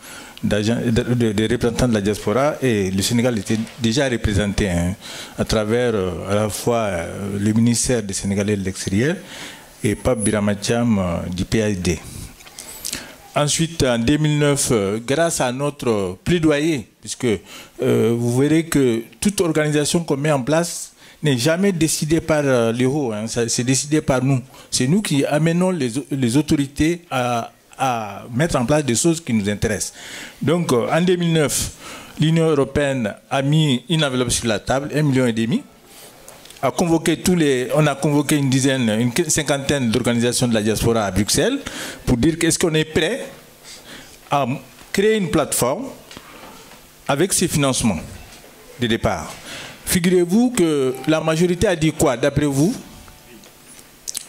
de représentants de la diaspora, et le Sénégal était déjà représenté à travers à la fois le ministère des Sénégalais de l'extérieur et Pape Birama Thiam du PAD. Ensuite, en 2009, grâce à notre plaidoyer, puisque vous verrez que toute organisation qu'on met en place n'est jamais décidée par les hauts, hein, c'est décidé par nous. C'est nous qui amenons les autorités à mettre en place des choses qui nous intéressent. Donc, en 2009, l'Union européenne a mis une enveloppe sur la table, 1,5 million. On a convoqué une cinquantaine d'organisations de la diaspora à Bruxelles pour dire qu'est-ce qu'on est prêt à créer une plateforme avec ces financements de départ. Figurez-vous que la majorité a dit quoi, d'après vous?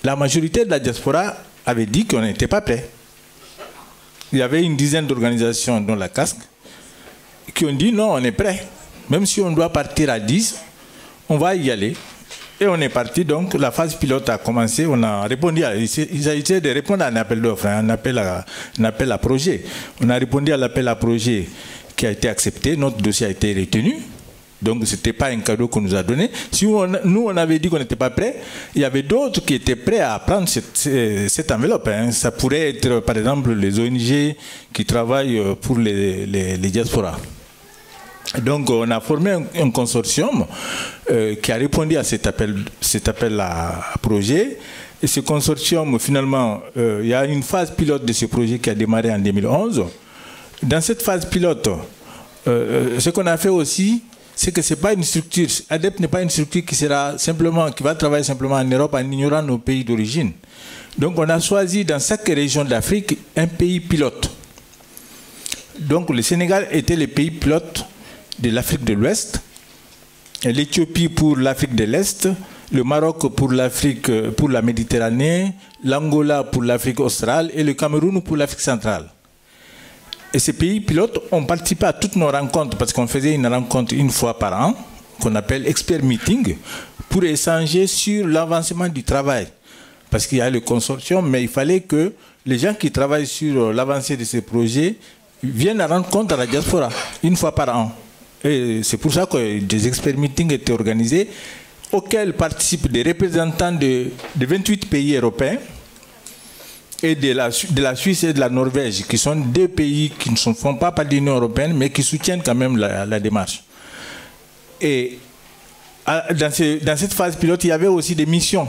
La majorité de la diaspora avait dit qu'on n'était pas prêt. Il y avait une dizaine d'organisations, dont la Casque, qui ont dit non, on est prêt. Même si on doit partir à 10, on va y aller. Et on est parti, donc la phase pilote a commencé, on a répondu ils ont essayé de répondre à un appel d'offres, un appel à projet. On a répondu à l'appel à projet qui a été accepté, notre dossier a été retenu. Donc ce n'était pas un cadeau qu'on nous a donné. Si nous on avait dit qu'on n'était pas prêt, il y avait d'autres qui étaient prêts à prendre cette enveloppe. Hein. Ça pourrait être par exemple les ONG qui travaillent pour les diasporas. Donc on a formé un consortium qui a répondu à cet appel à projet. Et ce consortium, finalement, il y a une phase pilote de ce projet qui a démarré en 2011. Dans cette phase pilote, ce qu'on a fait aussi, c'est que c'est pas une structure, ADEPT n'est pas une structure qui va travailler simplement en Europe en ignorant nos pays d'origine. Donc on a choisi dans chaque région d'Afrique un pays pilote. Donc le Sénégal était le pays pilote de l'Afrique de l'Ouest, l'Éthiopie pour l'Afrique de l'Est, le Maroc pour l'Afrique, pour la Méditerranée, l'Angola pour l'Afrique australe et le Cameroun pour l'Afrique centrale. Et ces pays pilotes ont participé à toutes nos rencontres, parce qu'on faisait une rencontre une fois par an, qu'on appelle expert meeting, pour échanger sur l'avancement du travail. Parce qu'il y a le consortium, mais il fallait que les gens qui travaillent sur l'avancée de ces projets viennent à rendre compte à la diaspora, une fois par an. Et c'est pour ça que des expert meetings étaient organisés, auxquels participent des représentants de 28 pays européens, et de la Suisse et de la Norvège, qui sont deux pays qui ne font pas partie de l'Union européenne, mais qui soutiennent quand même la démarche. Et dans cette phase pilote, il y avait aussi des missions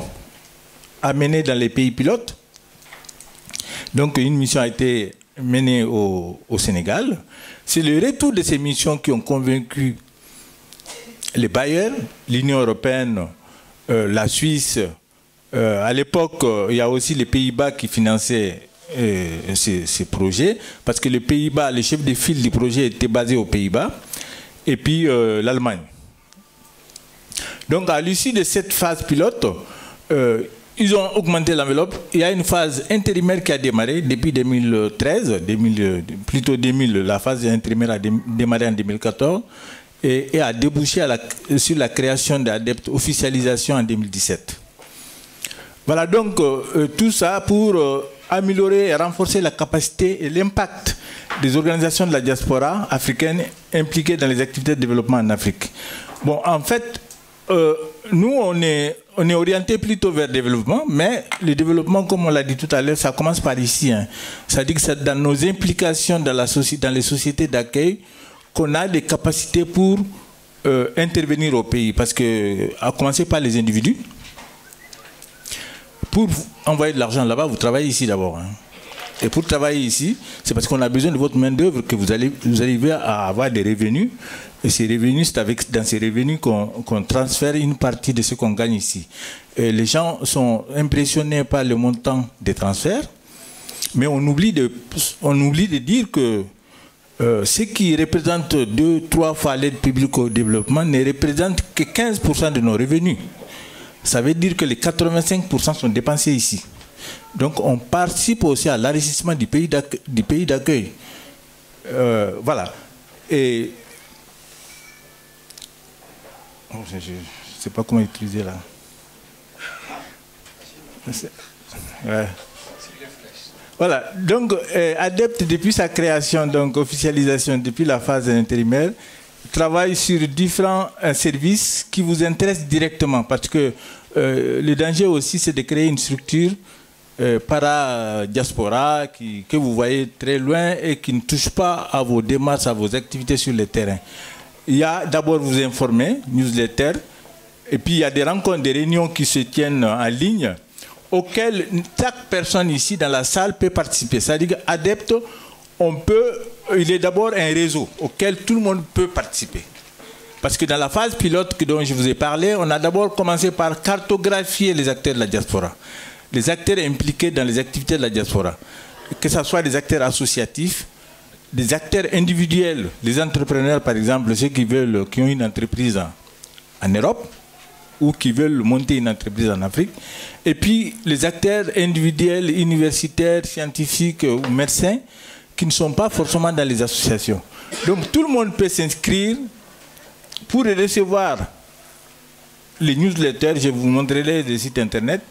à mener dans les pays pilotes. Donc une mission a été menée au Sénégal. C'est le retour de ces missions qui ont convaincu les bailleurs, l'Union européenne, la Suisse. À l'époque, il y a aussi les Pays-Bas qui finançaient ces projets, parce que les Pays-Bas, le chef de file du projet était basé aux Pays-Bas, et puis l'Allemagne. Donc à l'issue de cette phase pilote, ils ont augmenté l'enveloppe. Il y a une phase intérimaire qui a démarré depuis 2013, plutôt 2000, la phase intérimaire a démarré en 2014, et a débouché sur la création d'ADEPT, officialisation en 2017. Voilà donc tout ça pour améliorer et renforcer la capacité et l'impact des organisations de la diaspora africaine impliquées dans les activités de développement en Afrique. Bon, en fait, nous, on est orienté plutôt vers le développement, mais le développement, comme on l'a dit tout à l'heure, ça commence par ici. Hein. Ça dit que c'est dans nos implications dans les sociétés d'accueil qu'on a des capacités pour intervenir au pays. Parce que, à commencer par les individus, pour envoyer de l'argent là-bas, vous travaillez ici d'abord. Hein. Et pour travailler ici, c'est parce qu'on a besoin de votre main-d'œuvre que vous arrivez à avoir des revenus. Et ces revenus, c'est dans ces revenus qu'on transfère une partie de ce qu'on gagne ici. Et les gens sont impressionnés par le montant des transferts, mais on oublie de dire que ce qui représente 2-3 fois l'aide publique au développement ne représente que 15% de nos revenus. Ça veut dire que les 85% sont dépensés ici. Donc on participe aussi à l'enrichissement du pays d'accueil. Voilà. Et je ne sais pas comment utiliser là. Ouais. Voilà. Donc ADEPT, depuis sa création, donc officialisation, depuis la phase intérimaire, travaille sur différents services qui vous intéressent directement. Parce que le danger aussi, c'est de créer une structure para-diaspora que vous voyez très loin et qui ne touche pas à vos démarches, à vos activités sur le terrain. Il y a d'abord vous informer, newsletter, et puis il y a des rencontres, des réunions qui se tiennent en ligne auxquelles chaque personne ici dans la salle peut participer. C'est-à-dire qu'ADEPT, il est d'abord un réseau auquel tout le monde peut participer. Parce que dans la phase pilote dont je vous ai parlé, on a d'abord commencé par cartographier les acteurs de la diaspora. Les acteurs impliqués dans les activités de la diaspora. Que ce soit des acteurs associatifs, des acteurs individuels, les entrepreneurs par exemple, ceux qui ont une entreprise en Europe ou qui veulent monter une entreprise en Afrique, et puis les acteurs individuels, universitaires, scientifiques ou médecins qui ne sont pas forcément dans les associations. Donc tout le monde peut s'inscrire pour recevoir les newsletters, je vous montrerai les sites internet,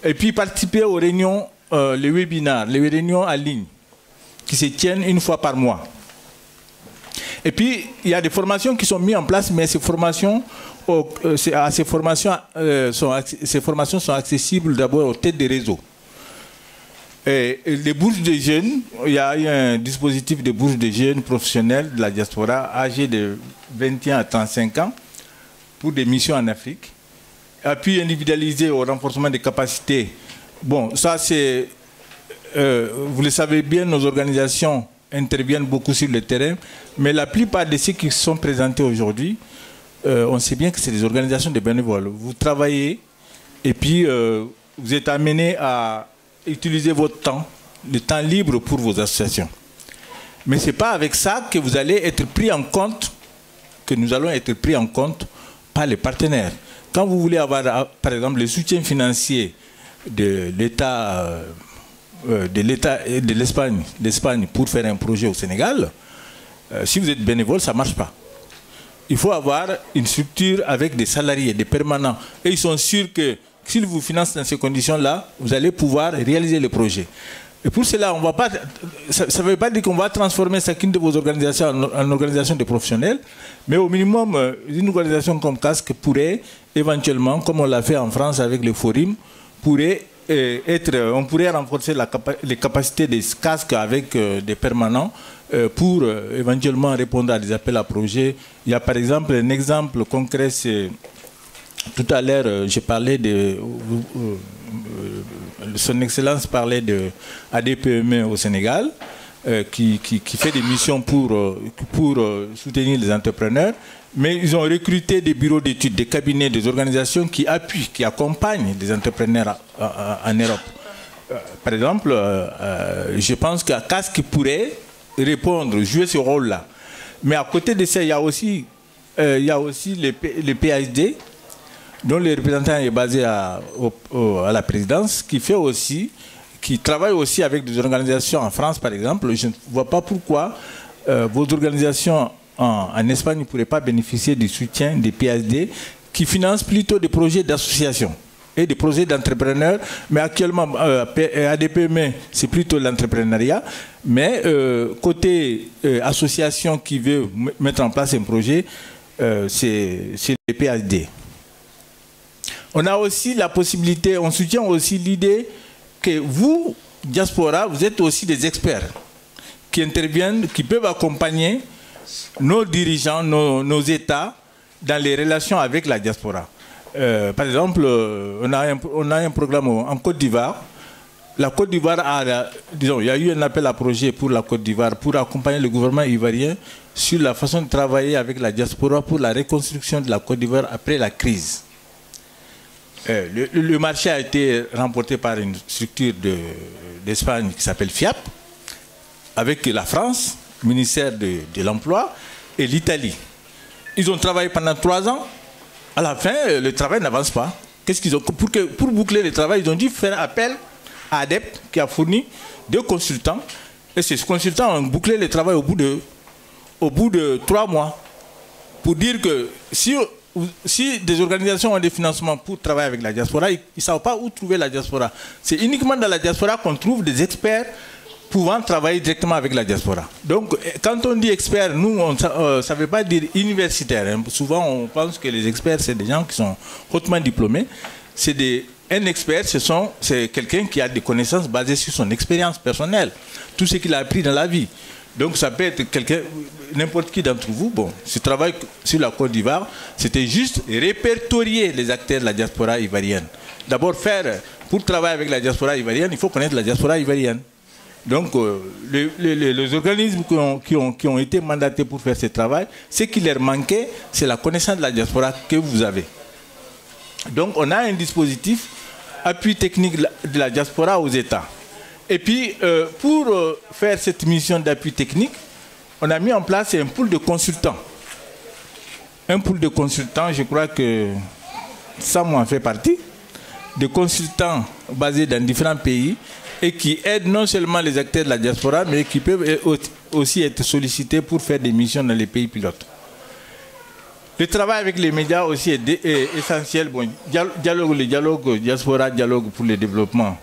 et puis participer aux réunions, les webinaires, les réunions en ligne qui se tiennent une fois par mois. Et puis, il y a des formations qui sont mises en place, mais ces formations sont accessibles d'abord aux têtes des réseaux. Et les bourses de jeunes, il y a un dispositif de bourses de jeunes professionnels de la diaspora âgés de 21 à 35 ans pour des missions en Afrique. Appui individualisé au renforcement des capacités. Bon, ça c'est... vous le savez bien, nos organisations interviennent beaucoup sur le terrain, mais la plupart de ceux qui sont présentés aujourd'hui, on sait bien que c'est des organisations de bénévoles. Vous travaillez et puis vous êtes amenés à utiliser votre temps, le temps libre pour vos associations. Mais ce n'est pas avec ça que vous allez être pris en compte, que nous allons être pris en compte par les partenaires. Quand vous voulez avoir, par exemple, le soutien financier de l'État de l'Espagne pour faire un projet au Sénégal, si vous êtes bénévole, ça ne marche pas. Il faut avoir une structure avec des salariés, des permanents. Et ils sont sûrs que s'ils vous financent dans ces conditions-là, vous allez pouvoir réaliser le projet. Et pour cela, on va pas, ça ne veut pas dire qu'on va transformer chacune de vos organisations en organisation de professionnels, mais au minimum, une organisation comme CASC pourrait éventuellement, comme on l'a fait en France avec le Forum, on pourrait renforcer les capacités des casques avec des permanents pour éventuellement répondre à des appels à projets. Il y a par exemple un exemple concret, c'est tout à l'heure j'ai parlé de son Excellence parlait de ADPME au Sénégal qui fait des missions pour soutenir les entrepreneurs. Mais ils ont recruté des bureaux d'études, des cabinets, des organisations qui appuient, qui accompagnent les entrepreneurs en Europe. Par exemple, je pense qu'à CASC pourrait répondre, jouer ce rôle-là. Mais à côté de ça, il y a aussi le PSD, dont le représentant est basé à la présidence, qui travaille aussi avec des organisations en France, par exemple. Je ne vois pas pourquoi vos organisations en Espagne ne pourraient pas bénéficier du soutien des PSD qui financent plutôt des projets d'association et des projets d'entrepreneurs. Mais actuellement, ADPME, c'est plutôt l'entrepreneuriat. Mais côté association qui veut mettre en place un projet, c'est les PSD. On a aussi la possibilité, on soutient aussi l'idée que vous, diaspora, vous êtes aussi des experts qui interviennent, qui peuvent accompagner nos dirigeants, nos États dans les relations avec la diaspora. Par exemple, on a un programme en Côte d'Ivoire. La Côte d'Ivoire a, disons, il y a eu un appel à projet pour la Côte d'Ivoire pour accompagner le gouvernement ivoirien sur la façon de travailler avec la diaspora pour la reconstruction de la Côte d'Ivoire après la crise. Le marché a été remporté par une structure d'Espagne qui s'appelle FIAP, avec la France, le ministère de l'Emploi et l'Italie. Ils ont travaillé pendant 3 ans. À la fin, le travail n'avance pas. Qu'est-ce qu'ils ont pour boucler le travail, ils ont dû faire appel à ADEPT qui a fourni 2 consultants. Et ces consultants ont bouclé le travail au bout de 3 mois. Pour dire que si des organisations ont des financements pour travailler avec la diaspora, ils ne savent pas où trouver la diaspora. C'est uniquement dans la diaspora qu'on trouve des experts pouvant travailler directement avec la diaspora. Donc, quand on dit expert, nous, ça ne veut pas dire universitaire. Hein. Souvent, on pense que les experts, c'est des gens qui sont hautement diplômés. Un expert, c'est quelqu'un qui a des connaissances basées sur son expérience personnelle, tout ce qu'il a appris dans la vie. Donc, ça peut être quelqu'un, n'importe qui d'entre vous. Bon, ce travail sur la Côte d'Ivoire, c'était juste répertorier les acteurs de la diaspora ivoirienne. D'abord, pour travailler avec la diaspora ivoirienne, il faut connaître la diaspora ivoirienne. Donc, les organismes qui ont été mandatés pour faire ce travail, ce qui leur manquait, c'est la connaissance de la diaspora que vous avez. Donc, on a un dispositif, appui technique de la diaspora aux États. Et puis, pour faire cette mission d'appui technique, on a mis en place un pool de consultants. Un pool de consultants, je crois que ça m'en fait partie, de consultants basés dans différents pays, et qui aident non seulement les acteurs de la diaspora, mais qui peuvent aussi être sollicités pour faire des missions dans les pays pilotes. Le travail avec les médias aussi est essentiel. Bon, le dialogue diaspora, dialogue pour le développement,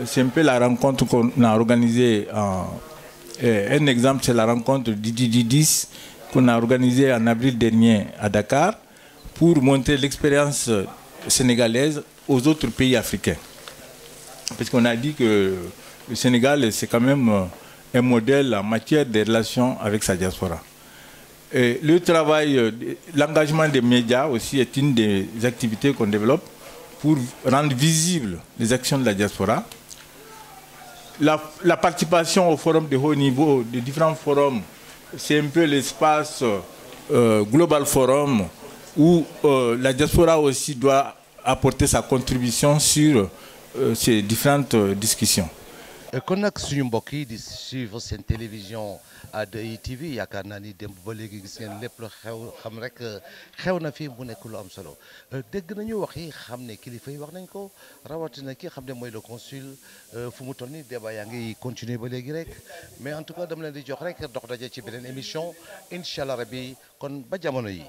c'est un peu la rencontre qu'on a organisée. Un exemple, c'est la rencontre DD10 qu'on a organisée en avril dernier à Dakar pour montrer l'expérience sénégalaise aux autres pays africains. Parce qu'on a dit que le Sénégal, c'est quand même un modèle en matière de relations avec sa diaspora. Et le travail, l'engagement des médias aussi est une des activités qu'on développe pour rendre visibles les actions de la diaspora. La participation au forum de haut niveau, de différents forums, c'est un peu l'espace Global Forum où la diaspora aussi doit apporter sa contribution sur ces différentes discussions. kon nag suñu mbokk yi di suivre seen télévision de ITV yaakaar naa ni démb ba léegi gis ngeen lépp lu xam rek xew na fi mu nekk lu am solo dégg nañu wax yi xam ne kilifa yi wax nañ ko rawatina ki xam ne mooy le consul fu mu toll nii débat yaa ngi continuer ba léegi rek mais en tout cas dama leen di jox rek dox daje ci beneen émission incha allah rabbi kon ba jamono yi.